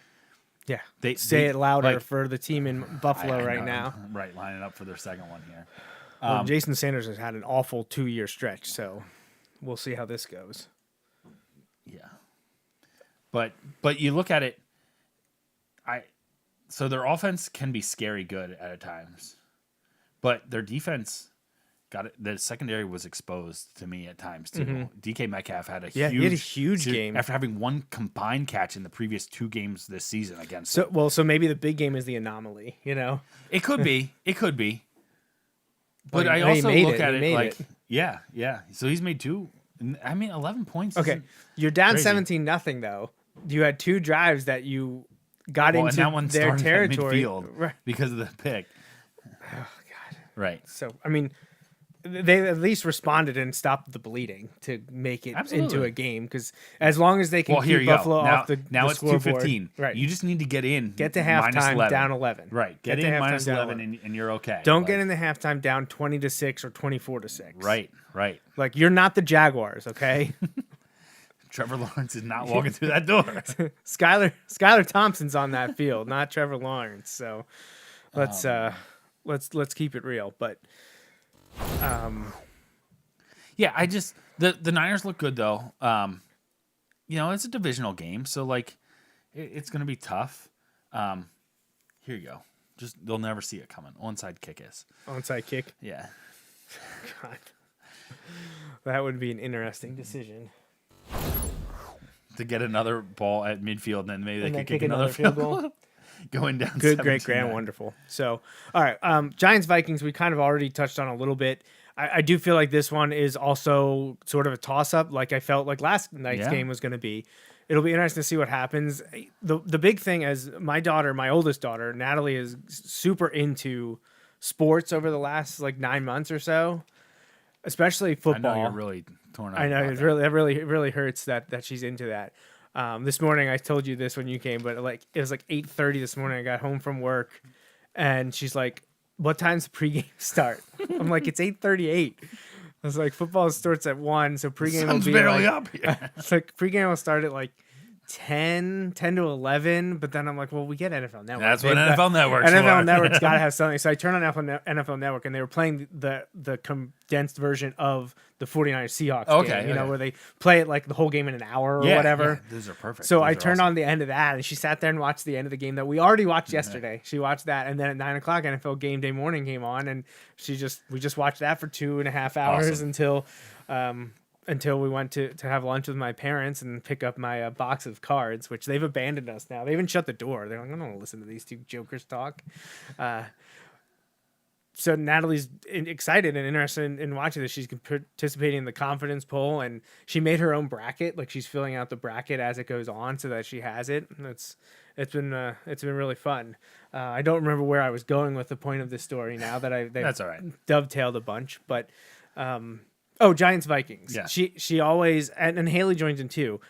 [SPEAKER 6] Yeah.
[SPEAKER 7] They
[SPEAKER 6] Say it louder
[SPEAKER 7] like-
[SPEAKER 6] for the team in Buffalo
[SPEAKER 7] I
[SPEAKER 6] right
[SPEAKER 7] know,
[SPEAKER 6] now.
[SPEAKER 7] right, lining up for their second one here.
[SPEAKER 6] Well, Jason Sanders has had an awful 2-year stretch, so we'll see how this goes.
[SPEAKER 7] Yeah, but you look at it, so their offense can be scary good at times, but their defense got it. The secondary was exposed to me at times too. DK Metcalf had a
[SPEAKER 6] he had a huge game
[SPEAKER 7] after having one combined catch in the previous 2 games this season against.
[SPEAKER 6] So maybe the big game is the anomaly,
[SPEAKER 7] It could be. But
[SPEAKER 6] Well,
[SPEAKER 7] I
[SPEAKER 6] he
[SPEAKER 7] also
[SPEAKER 6] made
[SPEAKER 7] look
[SPEAKER 6] it.
[SPEAKER 7] at
[SPEAKER 6] He
[SPEAKER 7] it
[SPEAKER 6] made
[SPEAKER 7] like,
[SPEAKER 6] it.
[SPEAKER 7] yeah. So he's made 2. 11 points.
[SPEAKER 6] Okay,
[SPEAKER 7] isn't-
[SPEAKER 6] you're down
[SPEAKER 7] crazy.
[SPEAKER 6] 17-0 though. You had 2 drives that you got
[SPEAKER 7] Well, and
[SPEAKER 6] into
[SPEAKER 7] that one
[SPEAKER 6] their
[SPEAKER 7] started at
[SPEAKER 6] territory.
[SPEAKER 7] midfield
[SPEAKER 6] Right.
[SPEAKER 7] because of the pick.
[SPEAKER 6] Oh God.
[SPEAKER 7] Right.
[SPEAKER 6] So they at least responded and stopped the bleeding to make it into
[SPEAKER 7] Absolutely.
[SPEAKER 6] a game, because as long as they can
[SPEAKER 7] Well, here
[SPEAKER 6] keep
[SPEAKER 7] you
[SPEAKER 6] Buffalo
[SPEAKER 7] go. Now,
[SPEAKER 6] off the
[SPEAKER 7] now
[SPEAKER 6] the
[SPEAKER 7] it's
[SPEAKER 6] scoreboard,
[SPEAKER 7] 2:15.
[SPEAKER 6] right?
[SPEAKER 7] You just need to get in.
[SPEAKER 6] Get to
[SPEAKER 7] minus
[SPEAKER 6] halftime
[SPEAKER 7] 11.
[SPEAKER 6] down 11.
[SPEAKER 7] Right.
[SPEAKER 6] Get
[SPEAKER 7] Get
[SPEAKER 6] to
[SPEAKER 7] in
[SPEAKER 6] halftime
[SPEAKER 7] minus
[SPEAKER 6] down
[SPEAKER 7] 11 and you're okay.
[SPEAKER 6] Don't
[SPEAKER 7] Like,
[SPEAKER 6] get in the halftime down 20-6 or 24-6.
[SPEAKER 7] Right.
[SPEAKER 6] Like, you're not the Jaguars, okay?
[SPEAKER 7] Trevor Lawrence is not walking through that door.
[SPEAKER 6] Skylar Thompson's on that field, not Trevor Lawrence. So let's keep it real. But
[SPEAKER 7] Yeah, I just the Niners look good though. It's a divisional game, so like it's gonna be tough. Here you go. Just they'll never see it coming. Onside kick is.
[SPEAKER 6] onside kick.
[SPEAKER 7] Yeah.
[SPEAKER 6] God. That would be an interesting decision.
[SPEAKER 7] To get another ball at midfield, and then maybe they
[SPEAKER 6] And
[SPEAKER 7] could
[SPEAKER 6] then
[SPEAKER 7] kick
[SPEAKER 6] kick
[SPEAKER 7] another
[SPEAKER 6] another
[SPEAKER 7] field
[SPEAKER 6] field
[SPEAKER 7] goal. Going down.
[SPEAKER 6] Good, great, grand,
[SPEAKER 7] 17-9.
[SPEAKER 6] wonderful. So, all right. Giants, Vikings, we kind of already touched on a little bit. I do feel like this one is also sort of a toss up, like I felt like last night's game was going to be. It'll be interesting to see what happens. The big thing is my oldest daughter, Natalie, is super into sports over the last 9 months or so, especially
[SPEAKER 7] I
[SPEAKER 6] football.
[SPEAKER 7] know you're really torn up.
[SPEAKER 6] I know
[SPEAKER 7] about
[SPEAKER 6] it
[SPEAKER 7] that.
[SPEAKER 6] really hurts that she's into that. This morning I told you this when you came, but it was 8:30 this morning. I got home from work, and she's like, "What time's the pregame start?" I'm like, "It's 8:38." I was like, "Football starts at 1, so pregame
[SPEAKER 7] Sun's
[SPEAKER 6] will be
[SPEAKER 7] barely up here.
[SPEAKER 6] It's like pregame will start at 10 to 11, but then I'm like, well, we get NFL Network.
[SPEAKER 7] That's what
[SPEAKER 6] They've got-
[SPEAKER 7] NFL Network's
[SPEAKER 6] NFL
[SPEAKER 7] for.
[SPEAKER 6] Network's got to have something. So I turned on NFL Network, and they were playing the condensed version of the 49ers Seahawks
[SPEAKER 7] Okay,
[SPEAKER 6] game,
[SPEAKER 7] okay.
[SPEAKER 6] where they play it the whole game in an hour or
[SPEAKER 7] Yeah,
[SPEAKER 6] whatever.
[SPEAKER 7] yeah, those are perfect.
[SPEAKER 6] So
[SPEAKER 7] Those
[SPEAKER 6] I
[SPEAKER 7] are
[SPEAKER 6] turned
[SPEAKER 7] awesome.
[SPEAKER 6] on the end of that, and she sat there and watched the end of the game that we already watched yesterday. She watched that, and then at 9 o'clock, NFL Game Day Morning came on, and we just watched that for 2.5 hours
[SPEAKER 7] Awesome.
[SPEAKER 6] until we went to have lunch with my parents and pick up my box of cards, which they've abandoned us now. They even shut the door. They're like, I don't want to listen to these two jokers talk. So Natalie's excited and interested in watching this. She's participating in the confidence poll, and she made her own bracket. She's filling out the bracket as it goes on so that she has it. It's been really fun. I don't remember where I was going with the point of this story now that
[SPEAKER 7] That's all right.
[SPEAKER 6] dovetailed a bunch, but Giants Vikings.
[SPEAKER 7] Yeah.
[SPEAKER 6] She always and Haley joins in too.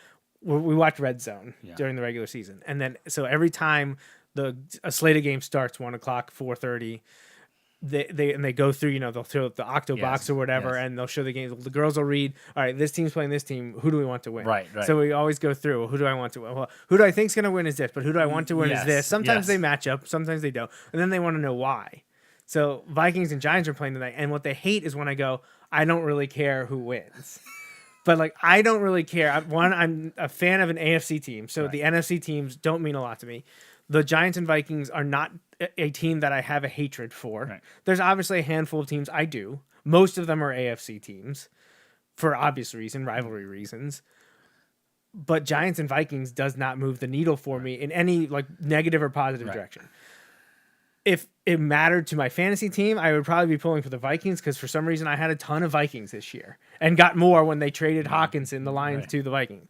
[SPEAKER 6] We watch Red Zone
[SPEAKER 7] Yeah.
[SPEAKER 6] during the regular season, and then so every time a slate of games starts 1 o'clock, 4:30. They go through, they'll throw up the Octo box or whatever, and they'll show the games. The girls will read, all right, this team's playing this team. Who do we want to win?
[SPEAKER 7] Right.
[SPEAKER 6] So we always go through, well, who do I want to win? Well, who do I think's going to win is this, but who do I want to win is this. Sometimes they match up, sometimes they don't. And then they want to know why. So Vikings and Giants are playing tonight, and what they hate is when I go, I don't really care who wins. But like, I don't really care. I'm a fan of an AFC team, so the NFC teams don't mean a lot to me. The Giants and Vikings are not a team that I have a hatred for.
[SPEAKER 7] Right.
[SPEAKER 6] There's obviously a handful of teams I do. Most of them are AFC teams for obvious reason, rivalry reasons. But Giants and Vikings does not move the needle for me in any like negative or positive direction. If it mattered to my fantasy team, I would probably be pulling for the Vikings because for some reason I had a ton of Vikings this year and got more when they traded Hawkinson, the Lions, to the Vikings.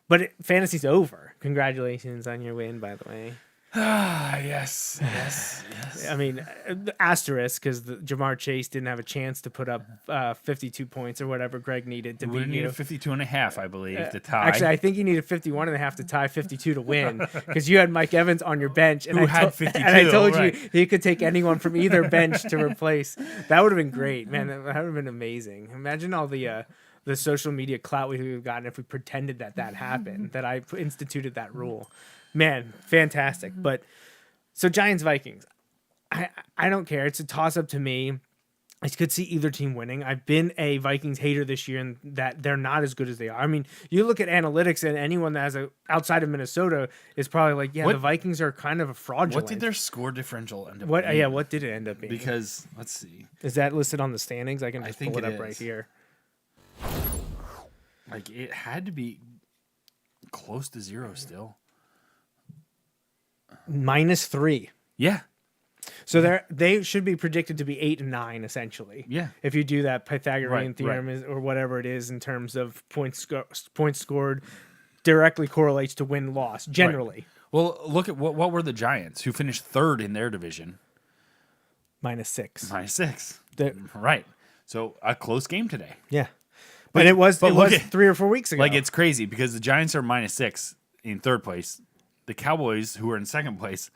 [SPEAKER 6] But fantasy's over. Congratulations on your win, by the way.
[SPEAKER 7] Yes.
[SPEAKER 6] I mean, asterisk because Jamar Chase didn't have a chance to put up 52 points or whatever Greg needed to
[SPEAKER 7] would have
[SPEAKER 6] beat you.
[SPEAKER 7] needed 52 and a half, I believe, to tie.
[SPEAKER 6] Actually, I think you needed 51 and a half to tie 52 to win because you had Mike Evans on your bench. And
[SPEAKER 7] Who
[SPEAKER 6] I
[SPEAKER 7] had 52,
[SPEAKER 6] and I told
[SPEAKER 7] right.
[SPEAKER 6] you he could take anyone from either bench to replace. That would have been great, man. That would have been amazing. Imagine all the social media clout we would have gotten if we pretended that happened, that I instituted that rule. Man, fantastic. But so Giants Vikings, I don't care. It's a toss up to me. I could see either team winning. I've been a Vikings hater this year and that they're not as good as they are. I mean, you look at analytics and anyone that has outside of Minnesota is probably like, the Vikings are kind of a fraudulent.
[SPEAKER 7] What did their score differential end up
[SPEAKER 6] being?
[SPEAKER 7] being?
[SPEAKER 6] Yeah, what did it end up being?
[SPEAKER 7] Because, let's see.
[SPEAKER 6] Is that listed on the standings? I can just pull it up right here.
[SPEAKER 7] Like, it had to be close to 0 still.
[SPEAKER 6] -3.
[SPEAKER 7] Yeah.
[SPEAKER 6] So they should be predicted to be 8 and 9 essentially.
[SPEAKER 7] Yeah.
[SPEAKER 6] If you do that Pythagorean theorem
[SPEAKER 7] right.
[SPEAKER 6] or whatever it is in terms of points scored directly correlates to win loss generally.
[SPEAKER 7] Right. Well, look at what were the Giants who finished 3rd in their division?
[SPEAKER 6] -6.
[SPEAKER 7] -6. Right. So a close game today.
[SPEAKER 6] Yeah. But it was 3 or 4 weeks ago.
[SPEAKER 7] Like, it's crazy because the Giants are -6 in 3rd place. The Cowboys, who are in 2nd place,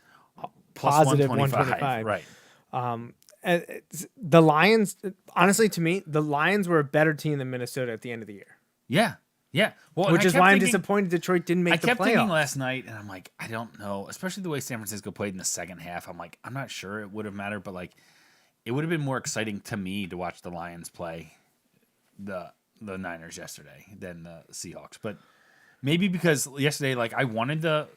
[SPEAKER 7] plus
[SPEAKER 6] positive
[SPEAKER 7] 125. Right.
[SPEAKER 6] The Lions, honestly, to me, the Lions were a better team than Minnesota at the end of the year.
[SPEAKER 7] Yeah. Well,
[SPEAKER 6] which is why I'm disappointed Detroit didn't make the playoffs.
[SPEAKER 7] I kept thinking last night, and I'm like, I don't know, especially the way San Francisco played in the second half. I'm like, I'm not sure it would have mattered, but like, it would have been more exciting to me to watch the Lions play the Niners yesterday than the Seahawks. But maybe because yesterday, like, I wanted the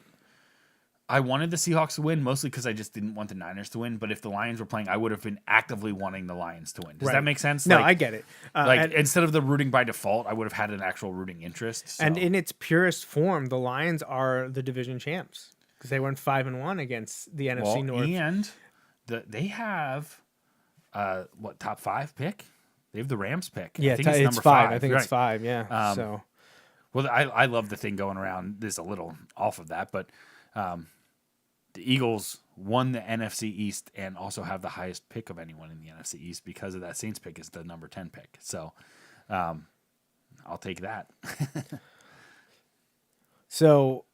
[SPEAKER 7] Seahawks to win, mostly because I just didn't want the Niners to win. But if the Lions were playing, I would have been actively wanting the Lions to win. Does that make sense?
[SPEAKER 6] No, I get it.
[SPEAKER 7] Instead of the rooting by default, I would have had an actual rooting interest. So.
[SPEAKER 6] And in its purest form, the Lions are the division champs because they went 5-1 against the NFC North.
[SPEAKER 7] And they have top 5 pick? They have the Rams pick.
[SPEAKER 6] Yeah,
[SPEAKER 7] I think it's number
[SPEAKER 6] 5.
[SPEAKER 7] 5.
[SPEAKER 6] I think
[SPEAKER 7] right.
[SPEAKER 6] it's 5. Yeah.
[SPEAKER 7] Well, I love the thing going around. This is a little off of that, but the Eagles won the NFC East and also have the highest pick of anyone in the NFC East because of that Saints pick is the number 10 pick. So I'll take that.
[SPEAKER 6] So,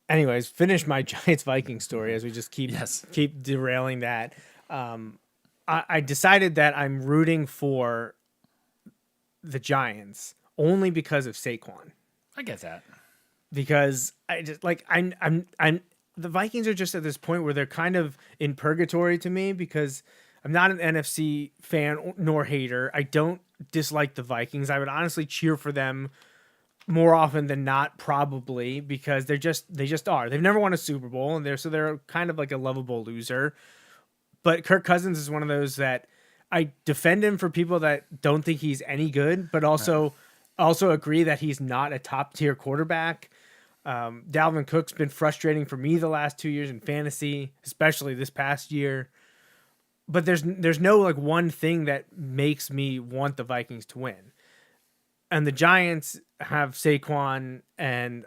[SPEAKER 6] anyways, finish my Giants-Vikings story as we just keep derailing that. I decided that I'm rooting for the Giants only because of Saquon.
[SPEAKER 7] I get that.
[SPEAKER 6] Because I just like I'm the Vikings are just at this point where they're kind of in purgatory to me because I'm not an NFC fan nor hater. I don't dislike the Vikings. I would honestly cheer for them more often than not, probably, because they just are. They've never won a Super Bowl, and they're kind of like a lovable loser. But Kirk Cousins is one of those that I defend him for people that don't think he's any good, but also agree that he's not a top tier quarterback. Dalvin Cook's been frustrating for me the last 2 years in fantasy, especially this past year. But there's no like one thing that makes me want the Vikings to win. And the Giants have Saquon, and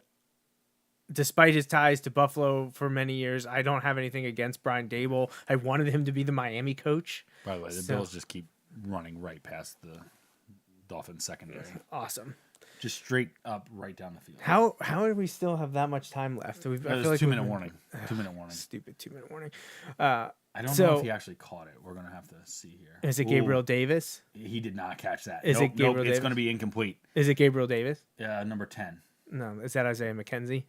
[SPEAKER 6] despite his ties to Buffalo for many years, I don't have anything against Brian Daboll. I wanted him to be the Miami coach.
[SPEAKER 7] By the way, the Bills just keep running right past the Dolphins secondary.
[SPEAKER 6] Awesome.
[SPEAKER 7] Just straight up, right down the field.
[SPEAKER 6] How do we still have that much time left? I
[SPEAKER 7] It
[SPEAKER 6] feel
[SPEAKER 7] was
[SPEAKER 6] like
[SPEAKER 7] 2-minute warning. 2-minute warning.
[SPEAKER 6] Stupid 2-minute warning.
[SPEAKER 7] I don't know if he actually caught it. We're gonna have to see here.
[SPEAKER 6] Is it Gabriel Davis?
[SPEAKER 7] He did not catch that.
[SPEAKER 6] Is it Gabriel
[SPEAKER 7] It's
[SPEAKER 6] Davis?
[SPEAKER 7] going to be incomplete.
[SPEAKER 6] Is it Gabriel Davis?
[SPEAKER 7] Number 10,
[SPEAKER 6] No, is that Isaiah McKenzie?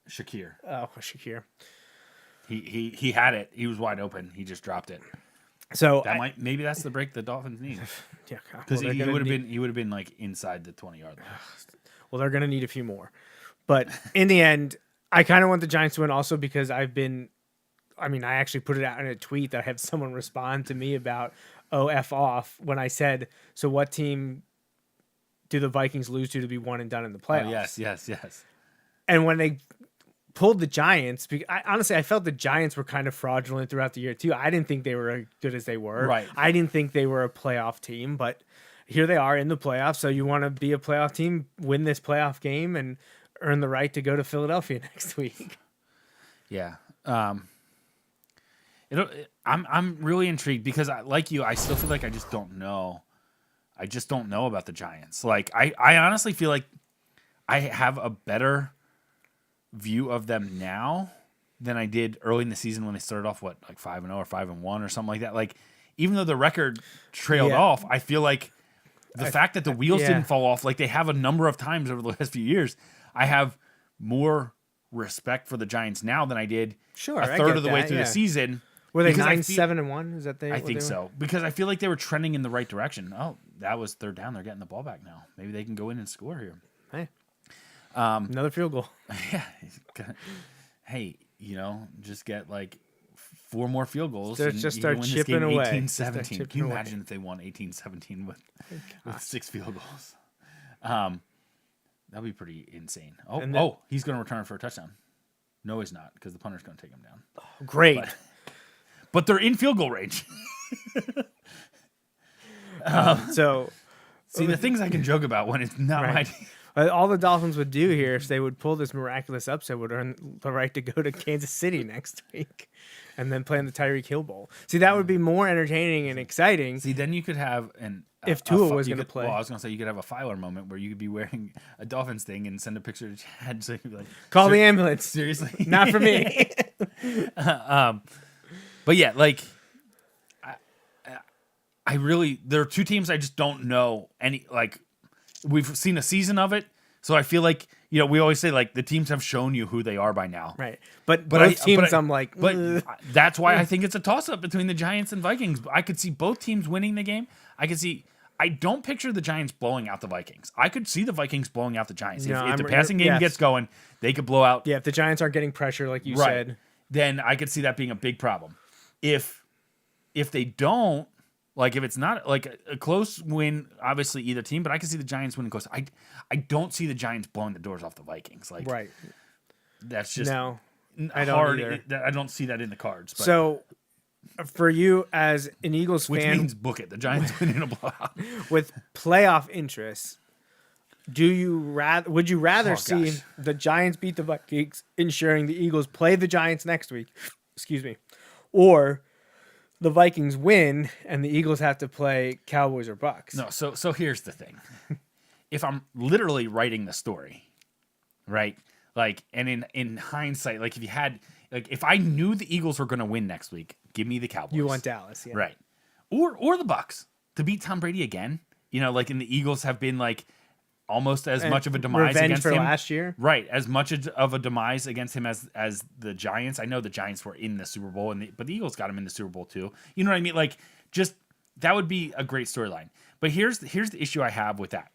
[SPEAKER 7] Shakir.
[SPEAKER 6] Oh, Shakir.
[SPEAKER 7] He had it. He was wide open. He just dropped it.
[SPEAKER 6] So
[SPEAKER 7] Maybe that's the break the Dolphins need,
[SPEAKER 6] yeah,
[SPEAKER 7] because he would have been like inside the 20-yard line.
[SPEAKER 6] Well, they're going to need a few more. But in the end, I kind of want the Giants to win also because I actually put it out in a tweet that I had someone respond to me about F off when I said, so what team do the Vikings lose to be one and done in the playoffs?
[SPEAKER 7] Oh, yes.
[SPEAKER 6] And when they pulled the Giants, honestly, I felt the Giants were kind of fraudulent throughout the year too. I didn't think they were as good as they were.
[SPEAKER 7] Right.
[SPEAKER 6] I didn't think they were a playoff team, but here they are in the playoffs. So you want to be a playoff team, win this playoff game, and earn the right to go to Philadelphia next week.
[SPEAKER 7] Yeah. I'm really intrigued because, like you, I still feel like I just don't know. I just don't know about the Giants. Like I honestly feel like I have a better view of them now than I did early in the season when they started off 5-0 or 5-1 or something like that. Like, even though the record trailed off, I feel like the fact that the wheels didn't fall off, like they have a number of times over the last few years, I have more respect for the Giants now than I did a third of the way through the season.
[SPEAKER 6] Were they 9-7-1? Is that
[SPEAKER 7] I think so, because I feel like they were trending in the right direction. Oh, that was third down. They're getting the ball back now. Maybe they can go in and score here.
[SPEAKER 6] Hey, another field goal.
[SPEAKER 7] Yeah. Hey, just get like 4 more field goals.
[SPEAKER 6] Just start chipping away.
[SPEAKER 7] 18-17. Can you imagine if they won 18-17 with 6 field goals? That'd be pretty insane. He's going to return for a touchdown. No, he's not, because the punter's going to take him down.
[SPEAKER 6] Great.
[SPEAKER 7] But they're in field goal range.
[SPEAKER 6] So,
[SPEAKER 7] see, the things I can joke about when it's not my team.
[SPEAKER 6] All the Dolphins would do here, if they would pull this miraculous upset, would earn the right to go to Kansas City next week and then play in the Tyreek Hill Bowl. See, that would be more entertaining and exciting.
[SPEAKER 7] See, then you could have
[SPEAKER 6] if Tua was going to play.
[SPEAKER 7] Well, I was going to say you could have a Filer moment where you could be wearing a Dolphins thing and send a picture to Chad, so you'd be like,
[SPEAKER 6] "Call the ambulance."
[SPEAKER 7] Seriously,
[SPEAKER 6] not for me.
[SPEAKER 7] But yeah, like I really, there are 2 teams I just don't know any. Like, we've seen a season of it, so I feel like we always say like the teams have shown you who they are by now,
[SPEAKER 6] right? But both teams, I'm like,
[SPEAKER 7] but that's why I think it's a toss up between the Giants and Vikings. I could see both teams winning the game. I don't picture the Giants blowing out the Vikings. I could see the Vikings blowing out the Giants.
[SPEAKER 6] No,
[SPEAKER 7] if the passing game gets going, they could blow out.
[SPEAKER 6] Yeah, if the Giants aren't getting pressure, like you said,
[SPEAKER 7] then I could see that being a big problem. If they don't, like if it's not like a close win, obviously either team, but I can see the Giants winning close. I don't see the Giants blowing the doors off the Vikings. Like,
[SPEAKER 6] right.
[SPEAKER 7] That's just
[SPEAKER 6] no.
[SPEAKER 7] I don't either. I don't see that in the cards. But.
[SPEAKER 6] So, for you as an Eagles
[SPEAKER 7] Which
[SPEAKER 6] fan,
[SPEAKER 7] means book it. The Giants win in a blowout
[SPEAKER 6] with playoff interests. Would you rather see the Giants beat the Vikings, ensuring the Eagles play the Giants next week? Excuse me, or the Vikings win and the Eagles have to play Cowboys or Bucks?
[SPEAKER 7] No. So here's the thing. If I'm literally writing the story, right? Like, and in hindsight, like if you had, like if I knew the Eagles were going to win next week, give me the Cowboys.
[SPEAKER 6] You want Dallas, yeah.
[SPEAKER 7] Right? Or the Bucks to beat Tom Brady again. Like, and the Eagles have been like almost as much of a demise against him
[SPEAKER 6] last year,
[SPEAKER 7] right? As much of a demise against him as the Giants. I know the Giants were in the Super Bowl, but the Eagles got him in the Super Bowl too. You know what I mean? Like, just that would be a great storyline. But here's the issue I have with that.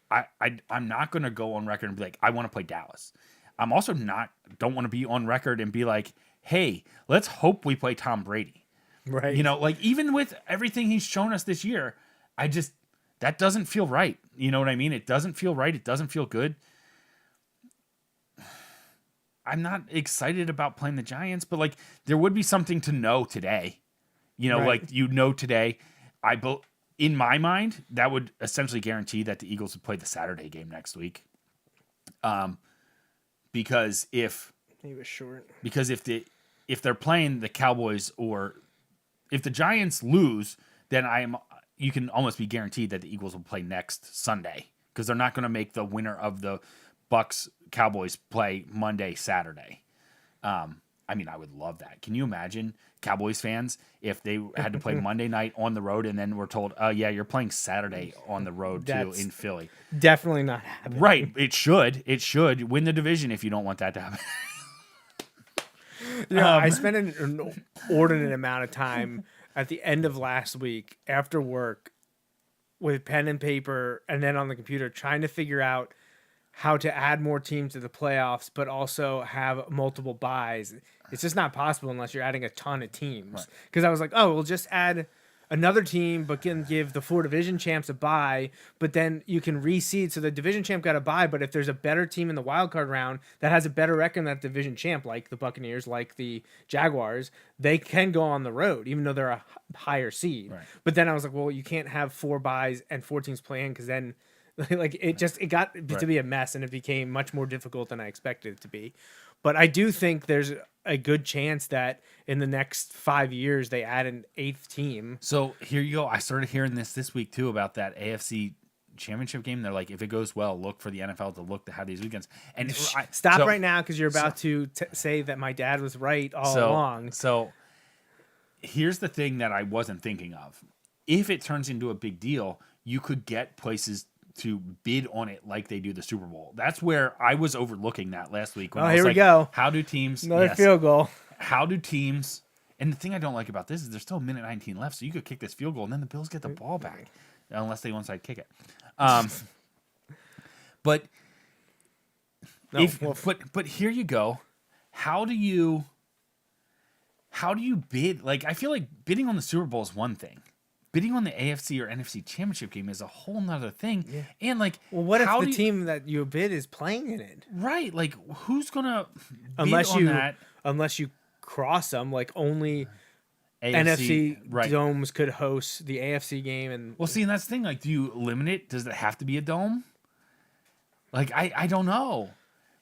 [SPEAKER 7] I'm not going to go on record and be like, I want to play Dallas. I'm also don't want to be on record and be like, hey, let's hope we play Tom Brady.
[SPEAKER 6] Right.
[SPEAKER 7] Like even with everything he's shown us this year, that doesn't feel right. You know what I mean? It doesn't feel right. It doesn't feel good. I'm not excited about playing the Giants, but like there would be something to know today.
[SPEAKER 6] Right.
[SPEAKER 7] Like today, in my mind, that would essentially guarantee that the Eagles would play the Saturday game next week. Because if
[SPEAKER 6] he was short.
[SPEAKER 7] Because if they're playing the Cowboys, or if the Giants lose, then you can almost be guaranteed that the Eagles will play next Sunday, because they're not going to make the winner of the Bucks Cowboys play Monday, Saturday. I mean, I would love that. Can you imagine Cowboys fans if they had to play Monday night on the road and then we're told, yeah, you're playing Saturday on the road too in Philly?
[SPEAKER 6] Definitely not happening.
[SPEAKER 7] Right. It should win the division if you don't want that to happen.
[SPEAKER 6] I spent an inordinate amount of time at the end of last week after work with pen and paper and then on the computer trying to figure out how to add more teams to the playoffs, but also have multiple buys. It's just not possible unless you're adding a ton of teams. Because I was like, oh, we'll just add another team, but can give the 4 division champs a bye, but then you can reseed. So the division champ got a bye, but if there's a better team in the wild card round that has a better record than that division champ, like the Buccaneers, like the Jaguars, they can go on the road, even though they're a higher seed.
[SPEAKER 7] Right.
[SPEAKER 6] But then I was like, well, you can't have 4 buys and 4 teams play in, because then it got to be a mess, and it became much more difficult than I expected it to be. But I do think there's a good chance that in the next 5 years they add an 8th team.
[SPEAKER 7] So here you go. I started hearing this week too about that AFC championship game. They're like, if it goes well, look for the NFL to look to have these weekends. And
[SPEAKER 6] Stop right now, because you're about to say that my dad was right all along.
[SPEAKER 7] So here's the thing that I wasn't thinking of. If it turns into a big deal, you could get places to bid on it like they do the Super Bowl. That's where I was overlooking that last week. When I was
[SPEAKER 6] here we
[SPEAKER 7] like,
[SPEAKER 6] go.
[SPEAKER 7] How do teams...
[SPEAKER 6] Another field goal.
[SPEAKER 7] How do teams... And the thing I don't like about this is there's still a minute 19 left, so you could kick this field goal, and then the Bills get the ball back. Unless they onside kick it. But here you go. How do you bid? Like, I feel like bidding on the Super Bowl is one thing. Bidding on the AFC or NFC championship game is a whole nother thing. Yeah. And like,
[SPEAKER 6] well, what if the team that you bid is playing in it?
[SPEAKER 7] Right. Like, who's gonna bid on that?
[SPEAKER 6] Unless you cross them, like only NFC domes could host the AFC game. And
[SPEAKER 7] well, see, and that's the thing. Like, do you limit it? Does it have to be a dome? Like, I don't know.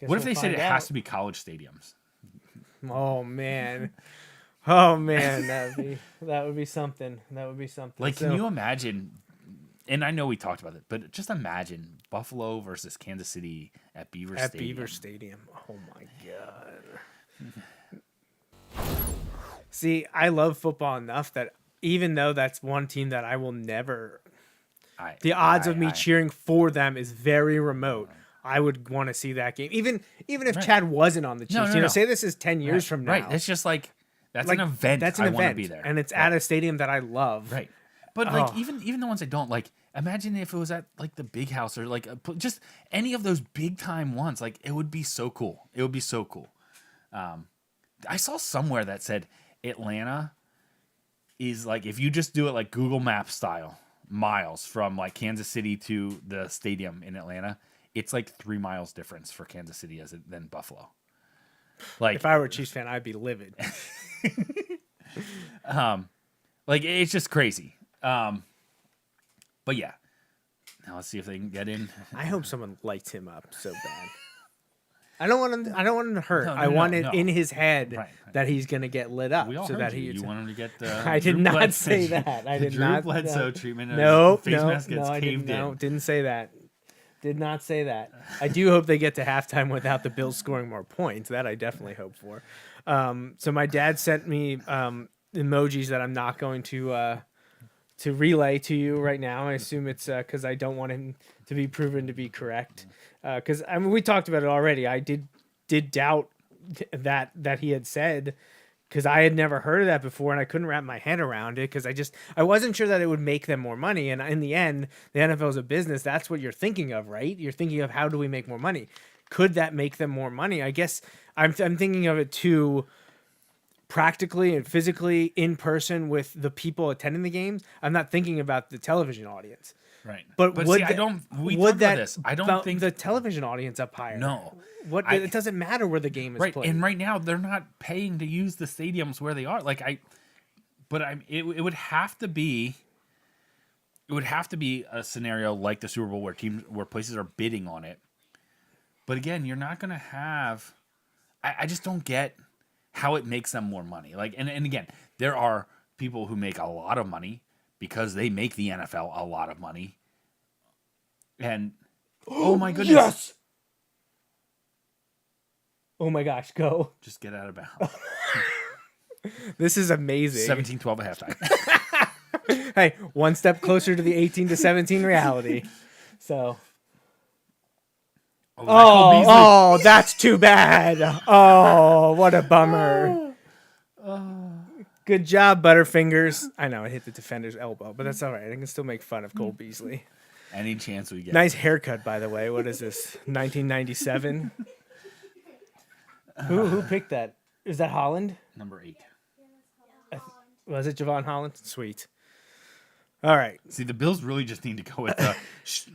[SPEAKER 7] What if they said it has to be college stadiums?
[SPEAKER 6] Oh man. Oh man, that would be something. That would be something.
[SPEAKER 7] Like, can you imagine? And I know we talked about it, but just imagine Buffalo versus Kansas City at Beaver Stadium.
[SPEAKER 6] At Beaver Stadium. Oh my god. See, I love football enough that even though that's one team that I will never, the odds of me cheering for them is very remote. I would want to see that game, even if Chad wasn't on the Chiefs. No. Say this is 10 years from now.
[SPEAKER 7] Right. It's just like. That's like, an event.
[SPEAKER 6] That's an event, be there. And it's at a stadium that I love.
[SPEAKER 7] Right, but like even the ones I don't like. Imagine if it was at like the Big House or like just any of those big time ones. Like, it would be so cool. It would be so cool. I saw somewhere that said Atlanta is like, if you just do it like Google Maps style, miles from like Kansas City to the stadium in Atlanta, it's like 3 miles difference for Kansas City than Buffalo. Like,
[SPEAKER 6] if I were a Chiefs fan, I'd be livid.
[SPEAKER 7] Like, it's just crazy. But yeah, now let's see if they can get in.
[SPEAKER 6] I hope someone lights him up so bad. I don't want him to hurt. I want it in his head that he's gonna get lit up.
[SPEAKER 7] We all
[SPEAKER 6] so
[SPEAKER 7] heard
[SPEAKER 6] that
[SPEAKER 7] you want him to get.
[SPEAKER 6] I did not say that. I did not.
[SPEAKER 7] Drew Bledsoe treatment.
[SPEAKER 6] No,
[SPEAKER 7] face mask gets caved in.
[SPEAKER 6] No, didn't say that. Did not say that. I do hope they get to halftime without the Bills scoring more points. That I definitely hope for. So my dad sent me emojis that I'm not going to relay to you right now. I assume it's because I don't want him to be proven to be correct. Because I mean, we talked about it already. I did doubt that he had said, because I had never heard of that before and I couldn't wrap my head around it, because I wasn't sure that it would make them more money. And in the end, the NFL is a business. That's what you're thinking of, right? You're thinking of, how do we make more money? Could that make them more money? I guess I'm thinking of it too practically and physically in person with the people attending the games. I'm not thinking about the television audience.
[SPEAKER 7] Right.
[SPEAKER 6] But would
[SPEAKER 7] see,
[SPEAKER 6] would that
[SPEAKER 7] I don't think
[SPEAKER 6] the television audience up higher?
[SPEAKER 7] No.
[SPEAKER 6] It doesn't matter where the game is
[SPEAKER 7] right,
[SPEAKER 6] played.
[SPEAKER 7] and right now they're not paying to use the stadiums where they are. It would have to be. It would have to be a scenario like the Super Bowl where places are bidding on it. But again, you're not going to have. I just don't get how it makes them more money. Like, and again, there are people who make a lot of money because they make the NFL a lot of money, and Oh my goodness.
[SPEAKER 6] Yes. Oh my gosh, go.
[SPEAKER 7] Just get out of bounds.
[SPEAKER 6] This is amazing.
[SPEAKER 7] 17-12 at halftime.
[SPEAKER 6] Hey, one step closer to the 18-17 reality. So. Oh, that's too bad. Oh, what a bummer. Good job, Butterfingers. I know, I hit the defender's elbow, but that's all right. I can still make fun of Cole Beasley.
[SPEAKER 7] Any chance we get.
[SPEAKER 6] Nice haircut, by the way. What is this, 1997? Who picked that? Is that Holland?
[SPEAKER 7] Number 8.
[SPEAKER 6] Was it Javon Holland? Sweet. All right.
[SPEAKER 7] See, the Bills really just need to go with the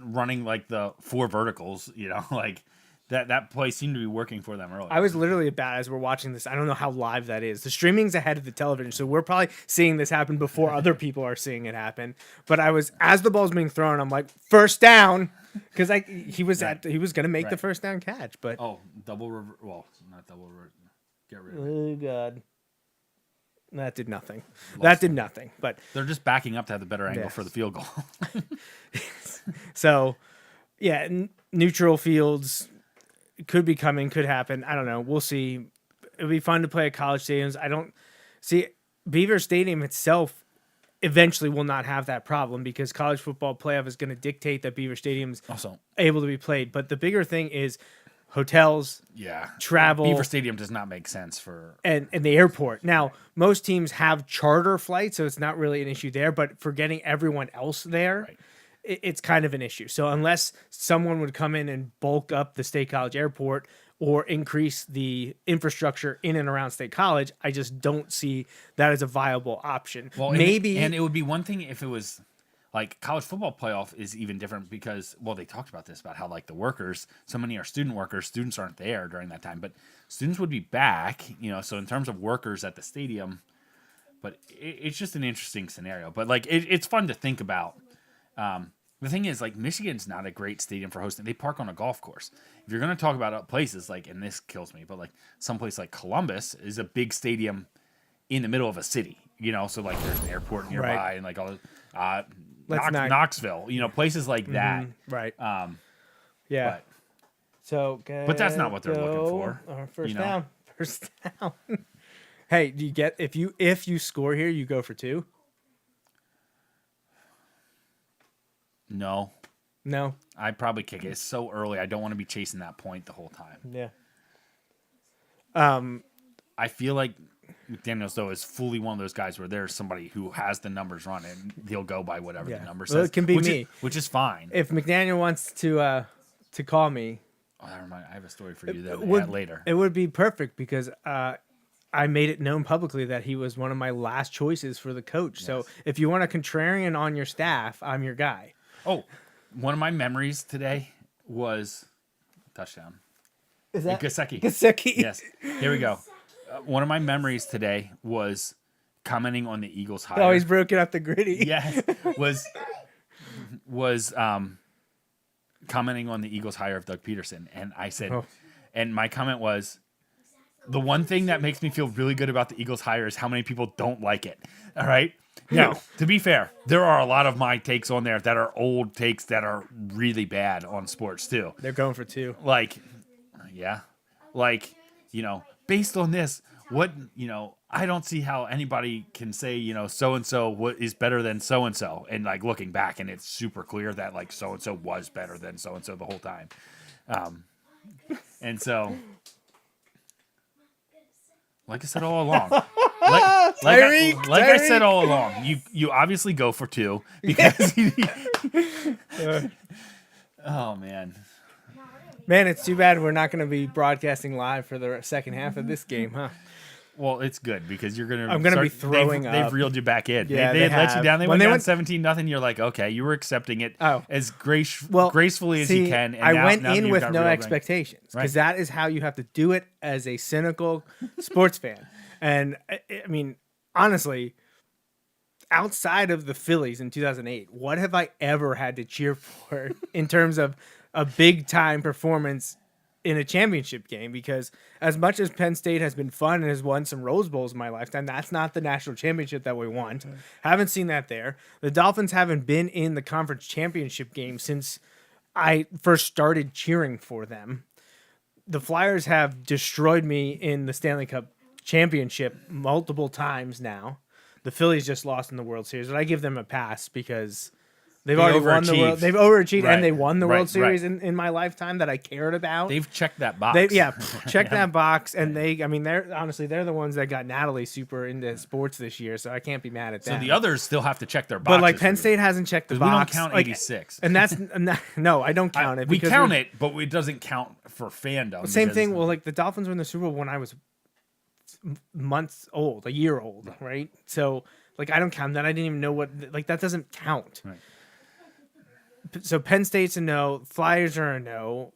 [SPEAKER 7] running like the 4 verticals, like that play seemed to be working for them earlier.
[SPEAKER 6] I was literally about, as we're watching this, I don't know how live that is. The streaming's ahead of the television, so we're probably seeing this happen before other people are seeing it happen. But I was, as the ball's being thrown, I'm like, first down, because he was going to make the first down catch. But
[SPEAKER 7] double reverse. Well, not double reverse. Get rid of it.
[SPEAKER 6] Oh God, that did nothing. That did nothing. But
[SPEAKER 7] they're just backing up to have the better angle for the field goal.
[SPEAKER 6] So, yeah, neutral fields. Could be coming, could happen. I don't know. We'll see. It'll be fun to play at college stadiums. I don't see Beaver Stadium itself eventually will not have that problem because college football playoff is going to dictate that Beaver Stadium's
[SPEAKER 7] also
[SPEAKER 6] able to be played. But the bigger thing is hotels, travel.
[SPEAKER 7] Beaver Stadium does not make sense for
[SPEAKER 6] and the airport. Now, most teams have charter flights, so it's not really an issue there. But for getting everyone else there, it's kind of an issue. So unless someone would come in and bulk up the State College Airport or increase the infrastructure in and around State College, I just don't see that as a viable option.
[SPEAKER 7] Well,
[SPEAKER 6] maybe,
[SPEAKER 7] and it would be one thing if it was like college football playoff is even different because, well, they talked about this, about how like the workers, so many are student workers, students aren't there during that time, but students would be back, so in terms of workers at the stadium, but it's just an interesting scenario. But like, it's fun to think about. The thing is, like, Michigan's not a great stadium for hosting. They park on a golf course. If you're going to talk about places like, and this kills me, but like someplace like Columbus is a big stadium in the middle of a city, so like there's an airport nearby and like all Knoxville, places like that.
[SPEAKER 6] Right.
[SPEAKER 7] Yeah. But that's not what they're looking for.
[SPEAKER 6] First down. First down. Hey, do you get if you score here, you go for 2?
[SPEAKER 7] No.
[SPEAKER 6] No.
[SPEAKER 7] I'd probably kick it. It's so early. I don't want to be chasing that point the whole time.
[SPEAKER 6] Yeah.
[SPEAKER 7] I feel like McDaniels, though, is fully one of those guys where there's somebody who has the numbers run and he'll go by whatever the number says.
[SPEAKER 6] Well, it can be me.
[SPEAKER 7] Which is fine.
[SPEAKER 6] If McDaniel wants to call me.
[SPEAKER 7] Oh, that reminds me. I have a story for you that later.
[SPEAKER 6] It would be perfect because I made it known publicly that he was one of my last choices for the coach. Yes. So if you want a contrarian on your staff, I'm your guy.
[SPEAKER 7] Oh, one of my memories today was touchdown.
[SPEAKER 6] Is that
[SPEAKER 7] Gesicki?
[SPEAKER 6] Gesicki.
[SPEAKER 7] Yes. Here we go. One of my memories today was commenting on the Eagles hire.
[SPEAKER 6] Oh, he's broken up the gritty.
[SPEAKER 7] Yes. Was commenting on the Eagles hire of Doug Peterson, and I said, and my comment was, the one thing that makes me feel really good about the Eagles hire is how many people don't like it. All right. Now, to be fair, there are a lot of my takes on there that are old takes that are really bad on sports too.
[SPEAKER 6] They're going for 2.
[SPEAKER 7] Like, based on this, I don't see how anybody can say, so-and-so what is better than so-and-so. And like looking back, and it's super clear that like so-and-so was better than so-and-so the whole time. And so, like I said all along, I said all along, you obviously go for 2 because. Oh man.
[SPEAKER 6] Man, it's too bad we're not going to be broadcasting live for the second half of this game, huh?
[SPEAKER 7] Well, it's good because you're going to.
[SPEAKER 6] I'm going to be throwing up.
[SPEAKER 7] They've reeled you back in.
[SPEAKER 6] Yeah,
[SPEAKER 7] they let you down. They went down 17-0. You're like, okay, you were accepting it as gracefully as you can. And
[SPEAKER 6] I went in with no expectations because that is how you have to do it as a cynical sports fan. And I mean, honestly, outside of the Phillies in 2008, what have I ever had to cheer for in terms of a big time performance in a championship game? Because as much as Penn State has been fun and has won some Rose Bowls in my lifetime, that's not the national championship that we want. Haven't seen that there. The Dolphins haven't been in the conference championship game since I first started cheering for them. The Flyers have destroyed me in the Stanley Cup championship multiple times now. The Phillies just lost in the World Series, but I give them a pass because they've already won the World. They've overachieved,
[SPEAKER 7] Right.
[SPEAKER 6] and they won the
[SPEAKER 7] Right.
[SPEAKER 6] World Series in my lifetime that I cared about.
[SPEAKER 7] They've checked that box.
[SPEAKER 6] Check that box, and they're the ones that got Natalie super into sports this year, so I can't be mad at
[SPEAKER 7] So
[SPEAKER 6] them.
[SPEAKER 7] the others still have to check their boxes.
[SPEAKER 6] But like Penn
[SPEAKER 7] for you.
[SPEAKER 6] State hasn't checked the
[SPEAKER 7] 'Cause we
[SPEAKER 6] box.
[SPEAKER 7] don't count
[SPEAKER 6] like,
[SPEAKER 7] 86.
[SPEAKER 6] and that's no, I don't count it.
[SPEAKER 7] We
[SPEAKER 6] because
[SPEAKER 7] count
[SPEAKER 6] we're-
[SPEAKER 7] it, but it doesn't count for fandom.
[SPEAKER 6] Same
[SPEAKER 7] because-
[SPEAKER 6] thing. Well, like the Dolphins were in the Super Bowl when I was months old, a year old, right? So like I don't count that. I didn't even know what like that doesn't count.
[SPEAKER 7] Right.
[SPEAKER 6] So Penn State's a no. Flyers are a no.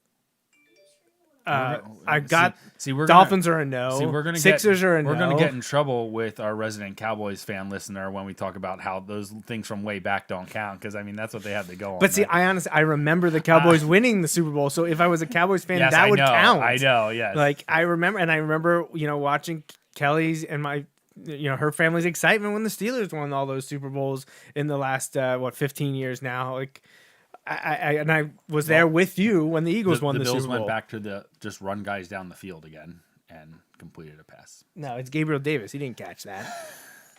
[SPEAKER 6] I got
[SPEAKER 7] we're
[SPEAKER 6] Dolphins are a no.
[SPEAKER 7] See, we're gonna
[SPEAKER 6] Sixers are a no.
[SPEAKER 7] We're gonna get in trouble with our resident Cowboys fan listener when we talk about how those things from way back don't count because I mean that's what they had to go on.
[SPEAKER 6] But see,
[SPEAKER 7] right?
[SPEAKER 6] I remember the Cowboys winning the Super Bowl. So if I was a Cowboys fan,
[SPEAKER 7] Yes,
[SPEAKER 6] that
[SPEAKER 7] I
[SPEAKER 6] would
[SPEAKER 7] know,
[SPEAKER 6] count.
[SPEAKER 7] I know, yes.
[SPEAKER 6] Like I remember, watching Kelly's and my, her family's excitement when the Steelers won all those Super Bowls in the last 15 years now. Like I was there with you when the Eagles won the
[SPEAKER 7] Bills
[SPEAKER 6] Super Bowl.
[SPEAKER 7] went back to the just run guys down the field again and completed a pass.
[SPEAKER 6] No, it's Gabriel Davis. He didn't catch that.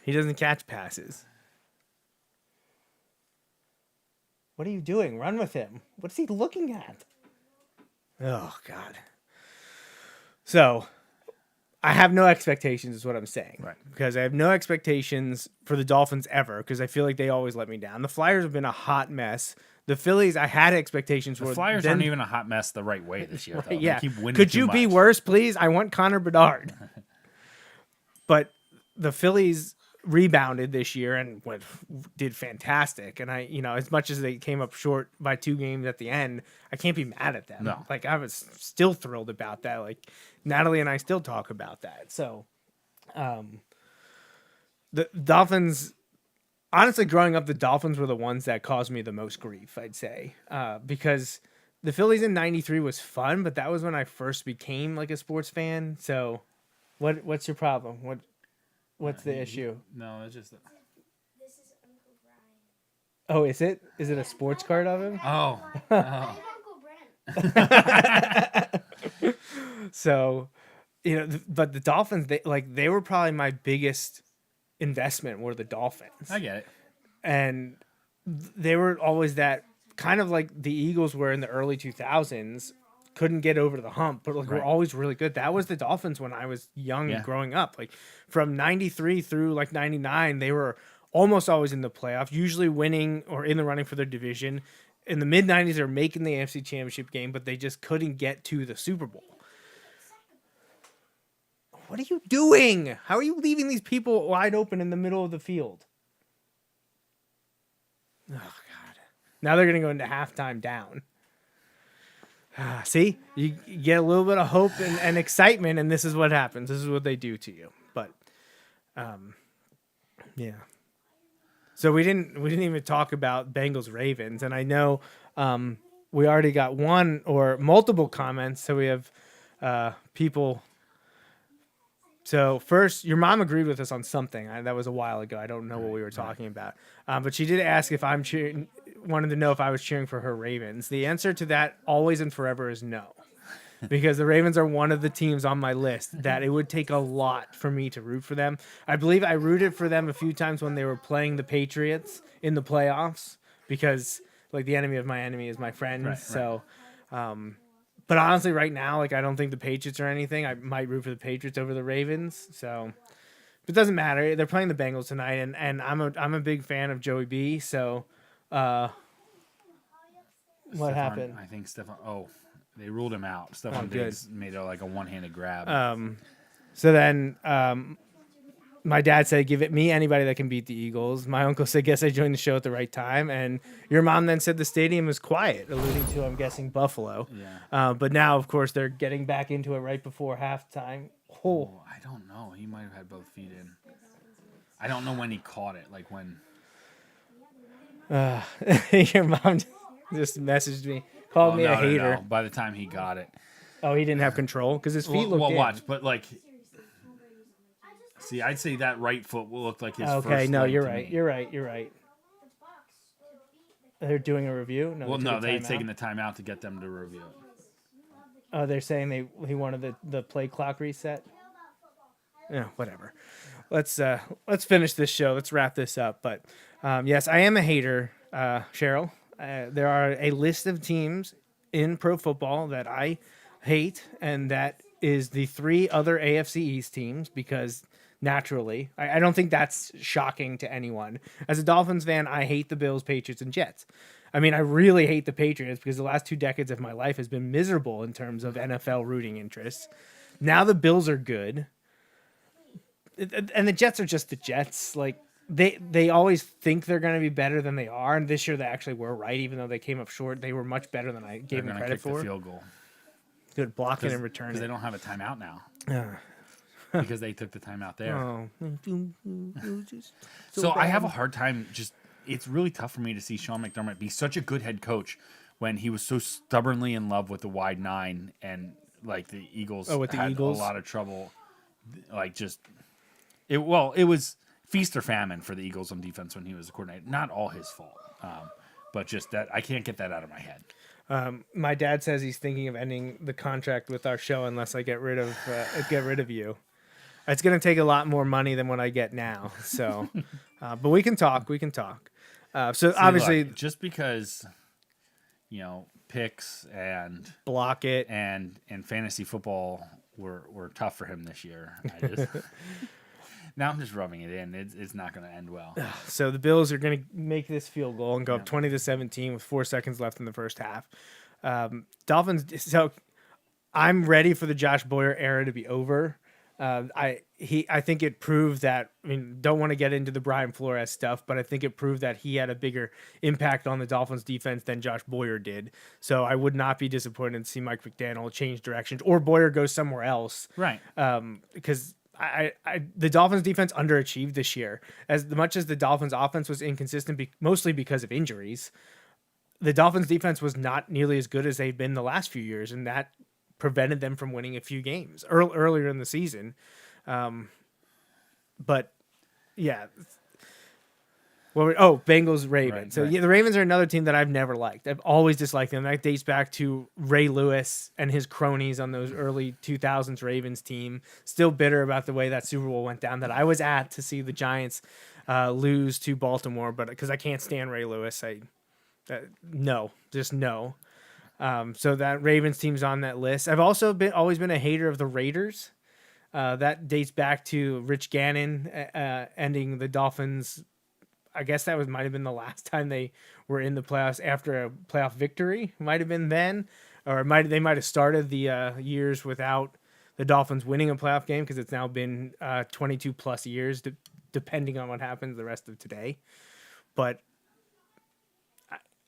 [SPEAKER 6] He doesn't catch passes. What are you doing? Run with him. What's he looking at? Oh, God. So, I have no expectations is what I'm saying.
[SPEAKER 7] Right.
[SPEAKER 6] Because I have no expectations for the Dolphins ever because I feel like they always let me down. The Flyers have been a hot mess. The Phillies, I had expectations for.
[SPEAKER 7] The Flyers aren't even a hot mess the right way this year. Though.
[SPEAKER 6] Yeah.
[SPEAKER 7] They keep winning
[SPEAKER 6] Could
[SPEAKER 7] too
[SPEAKER 6] you be
[SPEAKER 7] much.
[SPEAKER 6] worse, please? I want Connor Bedard. But the Phillies rebounded this year and did fantastic. And I, as much as they came up short by 2 games at the end, I can't be mad at them.
[SPEAKER 7] No.
[SPEAKER 6] Like I was still thrilled about that. Like Natalie and I still talk about that. So, the Dolphins. Honestly, growing up, the Dolphins were the ones that caused me the most grief, I'd say, because the Phillies in '93 was fun, but that was when I first became like a sports fan. So, what's your problem? What's the issue?
[SPEAKER 7] No, it's just.
[SPEAKER 6] Oh, is it? Is it a sports card of him?
[SPEAKER 7] Oh.
[SPEAKER 6] So, but the Dolphins, they were probably my biggest investment were the Dolphins.
[SPEAKER 7] I get it.
[SPEAKER 6] And they were always that kind of like the Eagles were in the early 2000s, couldn't get over the hump, but were always really good. That was the Dolphins when I was young and growing up. Like from 93 through like 99, they were almost always in the playoff, usually winning or in the running for their division. In the mid 90s, they were making the AFC Championship game, but they just couldn't get to the Super Bowl. What are you doing? How are you leaving these people wide open in the middle of the field? Oh, God. Now they're going to go into halftime down. See? You get a little bit of hope and excitement, and this is what happens. This is what they do to you. But, yeah. So we didn't even talk about Bengals Ravens, and I know we already got one or multiple comments, so we have people. So first, your mom agreed with us on something. That was a while ago. I don't know what we were talking about. But she did ask if I'm cheering, wanted to know if I was cheering for her Ravens. The answer to that always and forever is no. Because the Ravens are one of the teams on my list that it would take a lot for me to root for them. I believe I rooted for them a few times when they were playing the Patriots in the playoffs because like the enemy of my enemy is my friend.
[SPEAKER 7] Right.
[SPEAKER 6] So, but honestly, right now, like I don't think the Patriots are anything. I might root for the Patriots over the Ravens. So, but it doesn't matter. They're playing the Bengals tonight, and I'm a big fan of Joey B. So, what happened?
[SPEAKER 7] I think Stefan. Oh, they ruled him out. Stefan
[SPEAKER 6] good.
[SPEAKER 7] Diggs made a one-handed grab.
[SPEAKER 6] So then, my dad said, "Give it me anybody that can beat the Eagles." My uncle said, "Guess I joined the show at the right time." And your mom then said the stadium is quiet, alluding to, I'm guessing, Buffalo.
[SPEAKER 7] Yeah.
[SPEAKER 6] But now, of course, they're getting back into it right before halftime. Oh,
[SPEAKER 7] I don't know. He might have had both feet in. I don't know when he caught it. Like when.
[SPEAKER 6] your mom just messaged me, called me a hater.
[SPEAKER 7] No. By the time he got it.
[SPEAKER 6] Oh, he didn't have control because his feet looked in.
[SPEAKER 7] Watch, but like. See, I'd say that right foot will look like his first
[SPEAKER 6] Okay, no,
[SPEAKER 7] leg
[SPEAKER 6] you're
[SPEAKER 7] to
[SPEAKER 6] right.
[SPEAKER 7] me.
[SPEAKER 6] You're right. You're right. They're doing a review.
[SPEAKER 7] Well, no, they've taken the time out to get them to review it.
[SPEAKER 6] Oh, they're saying he wanted the play clock reset. Yeah, whatever. Let's finish this show. Let's wrap this up. But yes, I am a hater, Cheryl. There are a list of teams in pro football that I hate, and that is the 3 other AFC East teams because naturally, I don't think that's shocking to anyone. As a Dolphins fan, I hate the Bills, Patriots, and Jets. I mean, I really hate the Patriots because the last 2 decades of my life has been miserable in terms of NFL rooting interests. Now the Bills are good. And the Jets are just the Jets. Like they always think they're going to be better than they are, and this year they actually were right. Even though they came up short, they were much better than I gave them credit for.
[SPEAKER 7] The field goal.
[SPEAKER 6] Good blocking and returning.
[SPEAKER 7] Because they don't have a timeout now.
[SPEAKER 6] Yeah.
[SPEAKER 7] Because they took the timeout there.
[SPEAKER 6] Oh.
[SPEAKER 7] So I have a hard time. It's really tough for me to see Sean McDermott be such a good head coach when he was so stubbornly in love with the wide 9, and like the Eagles
[SPEAKER 6] had
[SPEAKER 7] a lot of trouble. It was feast or famine for the Eagles on defense when he was the coordinator. Not all his fault, but just that I can't get that out of my head.
[SPEAKER 6] My dad says he's thinking of ending the contract with our show unless I get rid of you. It's going to take a lot more money than what I get now. So, but we can talk. So obviously,
[SPEAKER 7] just because, picks and
[SPEAKER 6] block it
[SPEAKER 7] and fantasy football were tough for him this year. Now I'm just rubbing it in. It's not going to end well.
[SPEAKER 6] So the Bills are going to make this field goal and go up 20-17 with 4 seconds left in the first half. Dolphins. So I'm ready for the Josh Boyer era to be over. I think it proved that. I mean, don't want to get into the Brian Flores stuff, but I think it proved that he had a bigger impact on the Dolphins defense than Josh Boyer did. So I would not be disappointed to see Mike McDaniel change directions or Boyer go somewhere else.
[SPEAKER 7] Right.
[SPEAKER 6] Because the Dolphins defense underachieved this year. As much as the Dolphins offense was inconsistent, mostly because of injuries, the Dolphins defense was not nearly as good as they've been the last few years, and that prevented them from winning a few games earlier in the season. But yeah. Bengals, Ravens.
[SPEAKER 7] Right,
[SPEAKER 6] so
[SPEAKER 7] right.
[SPEAKER 6] yeah, the Ravens are another team that I've never liked. I've always disliked them. That dates back to Ray Lewis and his cronies on those early 2000s Ravens team. Still bitter about the way that Super Bowl went down that I was at to see the Giants lose to Baltimore, but because I can't stand Ray Lewis, no. So that Ravens team's on that list. I've also always been a hater of the Raiders. That dates back to Rich Gannon ending the Dolphins. I guess that might have been the last time they were in the playoffs after a playoff victory. Might have been then, or they might have started the years without the Dolphins winning a playoff game because it's now been 22 plus years, depending on what happens the rest of today. But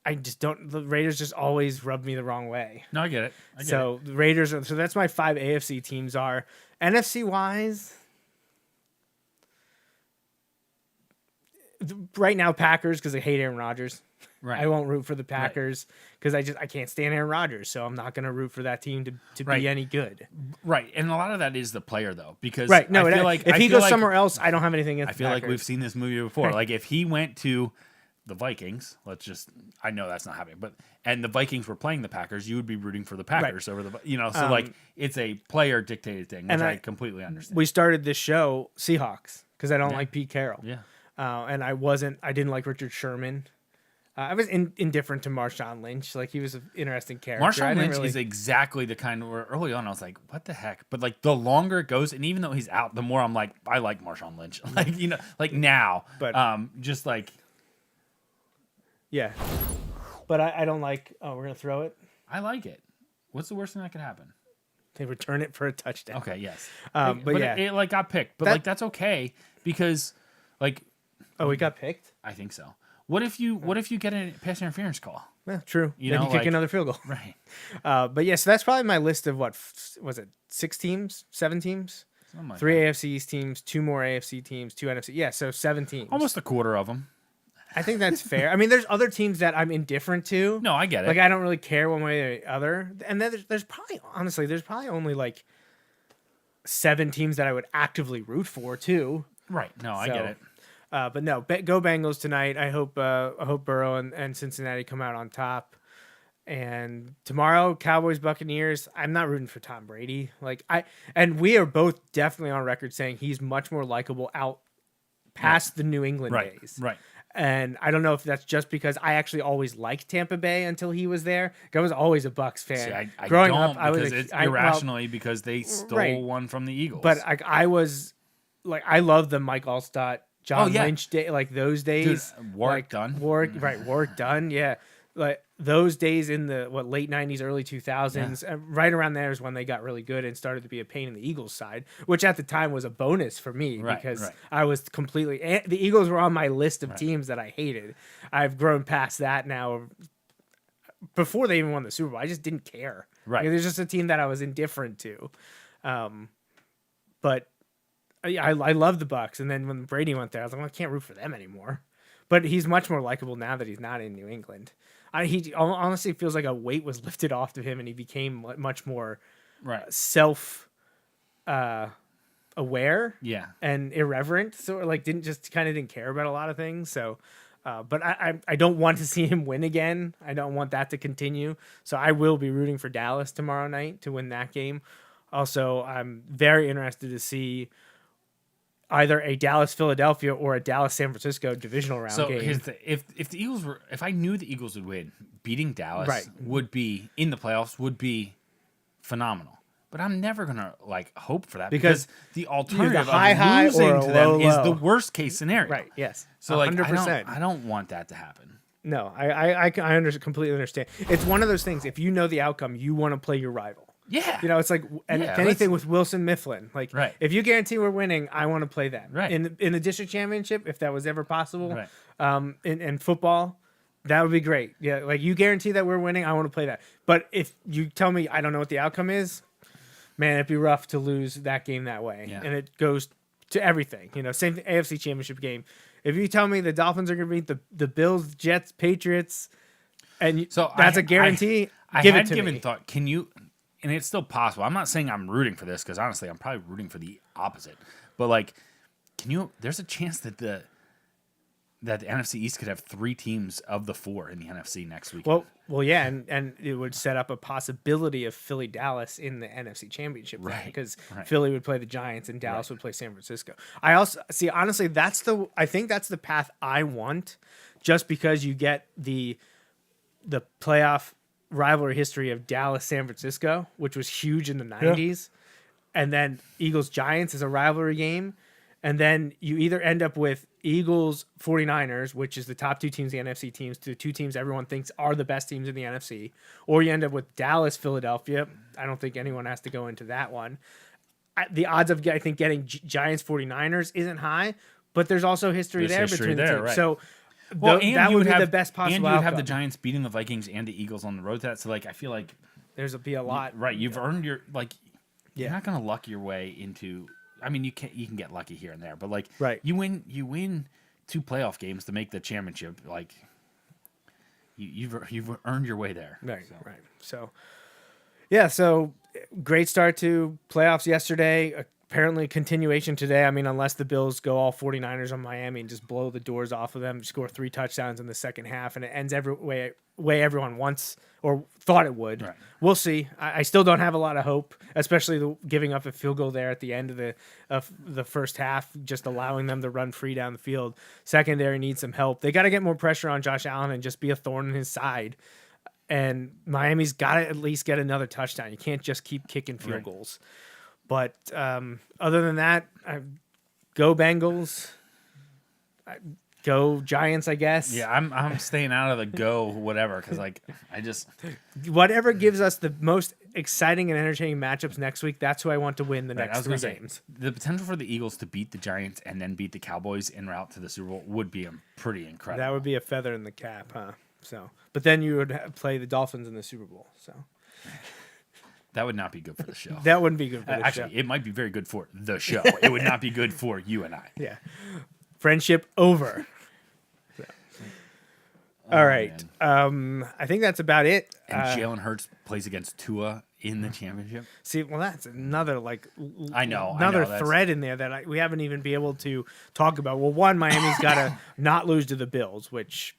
[SPEAKER 6] I just don't. The Raiders just always rub me the wrong way.
[SPEAKER 7] No, I get it.
[SPEAKER 6] The Raiders are. So that's my 5 AFC teams are. NFC wise. Right now, Packers because I hate Aaron Rodgers.
[SPEAKER 7] Right.
[SPEAKER 6] I won't root for the Packers because I can't stand Aaron Rodgers, so I'm not going to root for that team to be any good.
[SPEAKER 7] Right, and a lot of that is the player though, because
[SPEAKER 6] right. No,
[SPEAKER 7] I feel like
[SPEAKER 6] if he goes somewhere else, I don't have anything against.
[SPEAKER 7] I feel
[SPEAKER 6] the
[SPEAKER 7] like
[SPEAKER 6] Packers.
[SPEAKER 7] we've seen this movie before. Like if he went to the Vikings, I know that's not happening, and the Vikings were playing the Packers, you would be rooting for the Packers over the, so it's a player dictated thing, which I completely understand.
[SPEAKER 6] We started this show Seahawks because I don't like Pete Carroll.
[SPEAKER 7] Yeah.
[SPEAKER 6] And I didn't like Richard Sherman. I was indifferent to Marshawn Lynch. Like he was an interesting character.
[SPEAKER 7] Marshawn Lynch is exactly the kind where early on I was like, what the heck? But like the longer it goes, and even though he's out, the more I'm like, I like Marshawn Lynch. Now. But just like
[SPEAKER 6] yeah. But I don't like we're gonna throw it.
[SPEAKER 7] I like it. What's the worst thing that could happen?
[SPEAKER 6] They return it for a touchdown.
[SPEAKER 7] Okay, yes.
[SPEAKER 6] But yeah.
[SPEAKER 7] It got picked. But that's okay because
[SPEAKER 6] we got picked?
[SPEAKER 7] I think so. What if you get a pass interference call?
[SPEAKER 6] Yeah, true. Then you kick another field goal.
[SPEAKER 7] Right.
[SPEAKER 6] But yeah, so that's probably my list of what was it? 6 teams? 7 teams? 3 AFC East teams, 2 more AFC teams, 2 NFC. Yeah, so 7 teams.
[SPEAKER 7] Almost a quarter of them.
[SPEAKER 6] I think that's fair. I mean, there's other teams that I'm indifferent to.
[SPEAKER 7] No, I get it.
[SPEAKER 6] Like I don't really care one way or the other. And then there's probably only like 7 teams that I would actively root for too.
[SPEAKER 7] Right. No, I get it.
[SPEAKER 6] But no, go Bengals tonight. I hope Burrow and Cincinnati come out on top. And tomorrow, Cowboys-Buccaneers. I'm not rooting for Tom Brady. And we are both definitely on record saying he's much more likable out past the New England days.
[SPEAKER 7] Right.
[SPEAKER 6] And I don't know if that's just because I actually always liked Tampa Bay until he was there. I was always a Bucs fan.
[SPEAKER 7] See,
[SPEAKER 6] Growing
[SPEAKER 7] don't,
[SPEAKER 6] up, I was
[SPEAKER 7] because it's irrationally because they stole one from the Eagles.
[SPEAKER 6] But I was like, I love the Mike Allstott, John Lynch day, like those days.
[SPEAKER 7] Dude, Warwick Dunn.
[SPEAKER 6] Warwick Dunn, yeah. Like those days in the late 90s, early 2000s, right around there is when they got really good and started to be a pain in the Eagles side, which at the time was a bonus for me because I was completely the Eagles were on my list of teams that I hated. I've grown past that now. Before they even won the Super Bowl, I just didn't care.
[SPEAKER 7] Right,
[SPEAKER 6] there's just a team that I was indifferent to. But I love the Bucs, and then when Brady went there, I was like, well, I can't root for them anymore. But he's much more likable now that he's not in New England. He honestly feels like a weight was lifted off of him, and he became much more self aware, and irreverent. So didn't care about a lot of things. So, but I don't want to see him win again. I don't want that to continue. So I will be rooting for Dallas tomorrow night to win that game. Also, I'm very interested to see either a Dallas-Philadelphia or a Dallas-San Francisco divisional round game.
[SPEAKER 7] Here's if the Eagles were, if I knew the Eagles would win, beating Dallas would be in the playoffs would be phenomenal. But I'm never gonna hope for that because the alternative of losing to them is the worst case scenario.
[SPEAKER 6] Right. Yes.
[SPEAKER 7] So
[SPEAKER 6] 100%.
[SPEAKER 7] I don't want that to happen.
[SPEAKER 6] No, I completely understand. It's one of those things. If you know the outcome, you want to play your rival.
[SPEAKER 7] Yeah.
[SPEAKER 6] It's like if anything with Wilson Mifflin. If you guarantee we're winning, I want to play that.
[SPEAKER 7] Right.
[SPEAKER 6] In the district championship, if that was ever possible. Right. In football, that would be great. Yeah. You guarantee that we're winning, I want to play that. But if you tell me I don't know what the outcome is, man, it'd be rough to lose that game that way.
[SPEAKER 7] Yeah.
[SPEAKER 6] And it goes to everything. Same thing, AFC Championship game. If you tell me the Dolphins are going to beat the Bills, Jets, Patriots, and that's a guarantee, give it to me.
[SPEAKER 7] Thought, can you? And it's still possible. I'm not saying I'm rooting for this because honestly, I'm probably rooting for the opposite. But can you? There's a chance that the NFC East could have 3 teams of the 4 in the NFC next week.
[SPEAKER 6] Well, yeah, and it would set up a possibility of Philly Dallas in the NFC Championship, because Philly would play the Giants and Dallas would play San Francisco. I also see, honestly, I think that's the path I want, just because you get the playoff rivalry history of Dallas San Francisco, which was huge in the 90s, and then Eagles Giants is a rivalry game, and then you either end up with Eagles 49ers, which is the top 2 teams, the NFC teams, the 2 teams everyone thinks are the best teams in the NFC, or you end up with Dallas Philadelphia. I don't think anyone has to go into that one. The odds of getting Giants 49ers isn't high, but there's also history between the teams.
[SPEAKER 7] Right.
[SPEAKER 6] So that would be the best possible
[SPEAKER 7] and you
[SPEAKER 6] outcome.
[SPEAKER 7] have the Giants beating the Vikings and the Eagles on the road to that. So I feel like
[SPEAKER 6] there's be a lot.
[SPEAKER 7] Right, you've earned your You're not going to luck your way into. I mean, you can get lucky here and there, but you win 2 playoff games to make the championship. You've earned your way there.
[SPEAKER 6] Right. So so great start to playoffs yesterday. Apparently continuation today. I mean, unless the Bills go all 49ers on Miami and just blow the doors off of them, score 3 touchdowns in the second half, and it ends every way everyone wants or thought it would.
[SPEAKER 7] Right.
[SPEAKER 6] We'll see. I still don't have a lot of hope, especially giving up a field goal there at the end of the first half, just allowing them to run free down the field. Secondary needs some help. They got to get more pressure on Josh Allen and just be a thorn in his side. And Miami's got to at least get another touchdown. You can't just keep kicking field goals. But other than that, go Bengals, go Giants, I guess.
[SPEAKER 7] Yeah, I'm staying out of the go whatever because I just
[SPEAKER 6] whatever gives us the most exciting and entertaining matchups next week. That's who I want to win the next 3 games.
[SPEAKER 7] The potential for the Eagles to beat the Giants and then beat the Cowboys en route to the Super Bowl would be pretty incredible.
[SPEAKER 6] That would be a feather in the cap, huh? So, but then you would play the Dolphins in the Super Bowl. So.
[SPEAKER 7] That would not be good for the show.
[SPEAKER 6] That wouldn't be good for the show.
[SPEAKER 7] Actually, it might be very good for the show. It would not be good for you and I.
[SPEAKER 6] Yeah. Friendship over. So. All right. I think that's about it.
[SPEAKER 7] And Jalen Hurts plays against Tua in the championship.
[SPEAKER 6] See, well, that's another
[SPEAKER 7] I know
[SPEAKER 6] thread in there that we haven't even been able to talk about. Well, one, Miami's got to not lose to the Bills, which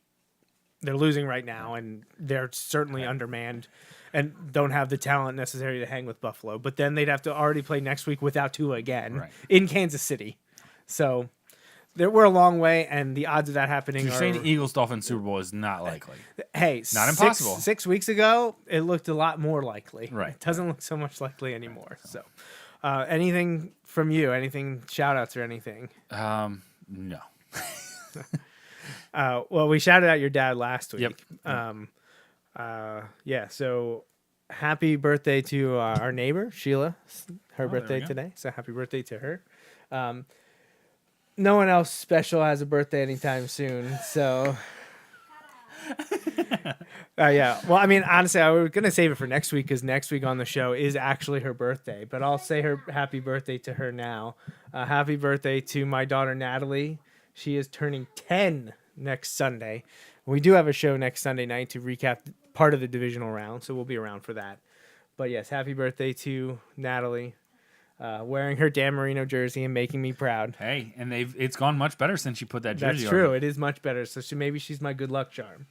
[SPEAKER 6] they're losing right now, and they're certainly undermanned and don't have the talent necessary to hang with Buffalo. But then they'd have to already play next week without Tua again in Kansas City. So we're a long way, and the odds of that happening
[SPEAKER 7] You're saying the Eagles-Dolphins Super Bowl is not likely.
[SPEAKER 6] Hey,
[SPEAKER 7] not impossible.
[SPEAKER 6] 6 weeks ago, it looked a lot more likely.
[SPEAKER 7] Right.
[SPEAKER 6] It doesn't look so much likely anymore. So, anything from you? Anything, shout-outs or anything?
[SPEAKER 7] No.
[SPEAKER 6] Well, we shouted out your dad last week.
[SPEAKER 7] Yep.
[SPEAKER 6] So happy birthday to our neighbor, Sheila. Her
[SPEAKER 7] there
[SPEAKER 6] birthday
[SPEAKER 7] we go.
[SPEAKER 6] today. So happy birthday to her. No one else special has a birthday anytime soon. So, yeah. Well, I mean, honestly, I was going to save it for next week because next week on the show is actually her birthday. But I'll say her happy birthday to her now. Happy birthday to my daughter, Natalie. She is turning 10 next Sunday. We do have a show next Sunday night to recap part of the divisional round, so we'll be around for that. But yes, happy birthday to Natalie, wearing her Dan Marino jersey and making me proud.
[SPEAKER 7] Hey, and it's gone much better since she put that jersey on.
[SPEAKER 6] That's true. It is much better. So maybe she's my good luck charm.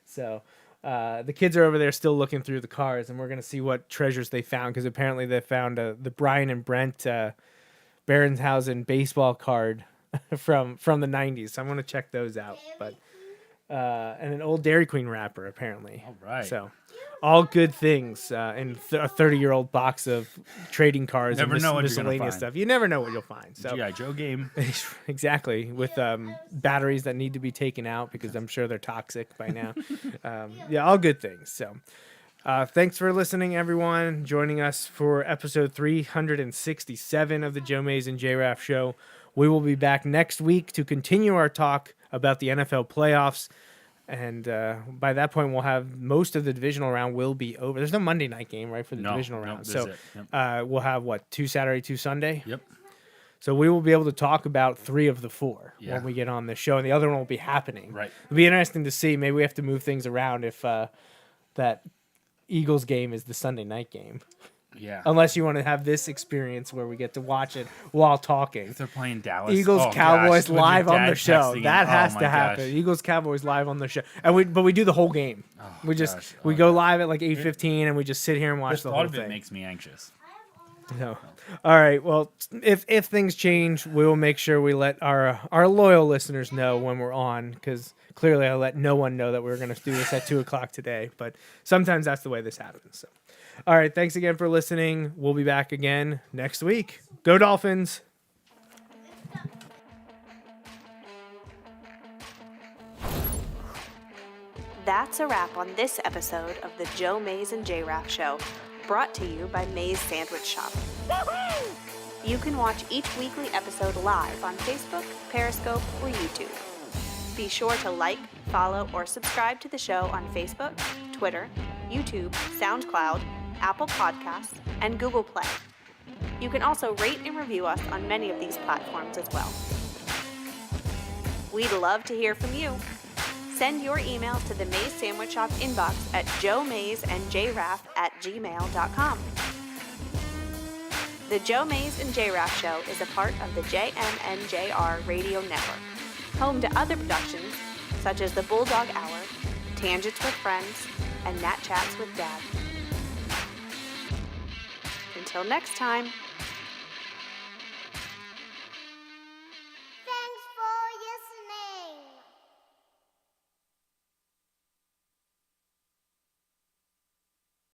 [SPEAKER 6] So the kids are over there still looking through the cars, and we're going to see what treasures they found, because apparently they found the Brian and Brent Berenshausen baseball card from the 90s. So I'm going to check those out. But and an old Dairy Queen wrapper, apparently.
[SPEAKER 7] All right.
[SPEAKER 6] So all good things in a 30-year-old box of trading cards
[SPEAKER 7] Never
[SPEAKER 6] and
[SPEAKER 7] know what you're gonna
[SPEAKER 6] miscellaneous
[SPEAKER 7] find.
[SPEAKER 6] stuff. You never know what you'll find. So
[SPEAKER 7] G.I. Joe game.
[SPEAKER 6] exactly, with batteries that need to be taken out because I'm sure they're toxic by now. Yeah, all good things. So thanks for listening, everyone. Joining us for episode 367 of the Joe Mays and J-Raff Show. We will be back next week to continue our talk about the NFL playoffs. And by that point, we'll have most of the divisional round will be over. There's no Monday night game, right, for the divisional round. So we'll have, two Saturday, 2 Sunday?
[SPEAKER 7] Yep.
[SPEAKER 6] So we will be able to talk about 3 of the 4 when we get on the show, and the other one will be happening.
[SPEAKER 7] Right.
[SPEAKER 6] It'll be interesting to see. Maybe we have to move things around if that Eagles game is the Sunday night game.
[SPEAKER 7] Yeah.
[SPEAKER 6] Unless you want to have this experience where we get to watch it while talking.
[SPEAKER 7] If they're playing Dallas.
[SPEAKER 6] Eagles Cowboys live on the show. That has to happen.
[SPEAKER 7] Gosh.
[SPEAKER 6] Eagles Cowboys live on the show. And we do the whole game. We go live at like 8:15 and we just sit here and watch the whole thing.
[SPEAKER 7] It makes me anxious.
[SPEAKER 6] No. All right. Well, if things change, we will make sure we let our loyal listeners know when we're on, because clearly I let no one know that we were going to do this at 2:00 today. But sometimes that's the way this happens. So. All right. Thanks again for listening. We'll be back again next week. Go Dolphins.
[SPEAKER 8] That's a wrap on this episode of the Joe Mays and J-Raff Show, brought to you by Mays Sandwich Shop. You can watch each weekly episode live on Facebook, Periscope, or YouTube. Be sure to like, follow, or subscribe to the show on Facebook, Twitter, YouTube, SoundCloud, Apple Podcasts, and Google Play. You can also rate and review us on many of these platforms as well. We'd love to hear from you. Send your email to the Mays Sandwich Shop inbox at joemaysandjraff@gmail.com. The Joe Mays and J-Raff Show is a part of the JMNJR Radio Network, home to other productions such as The Bulldog Hour, Tangents with Friends, and Nat Chats with Dad. Until next time.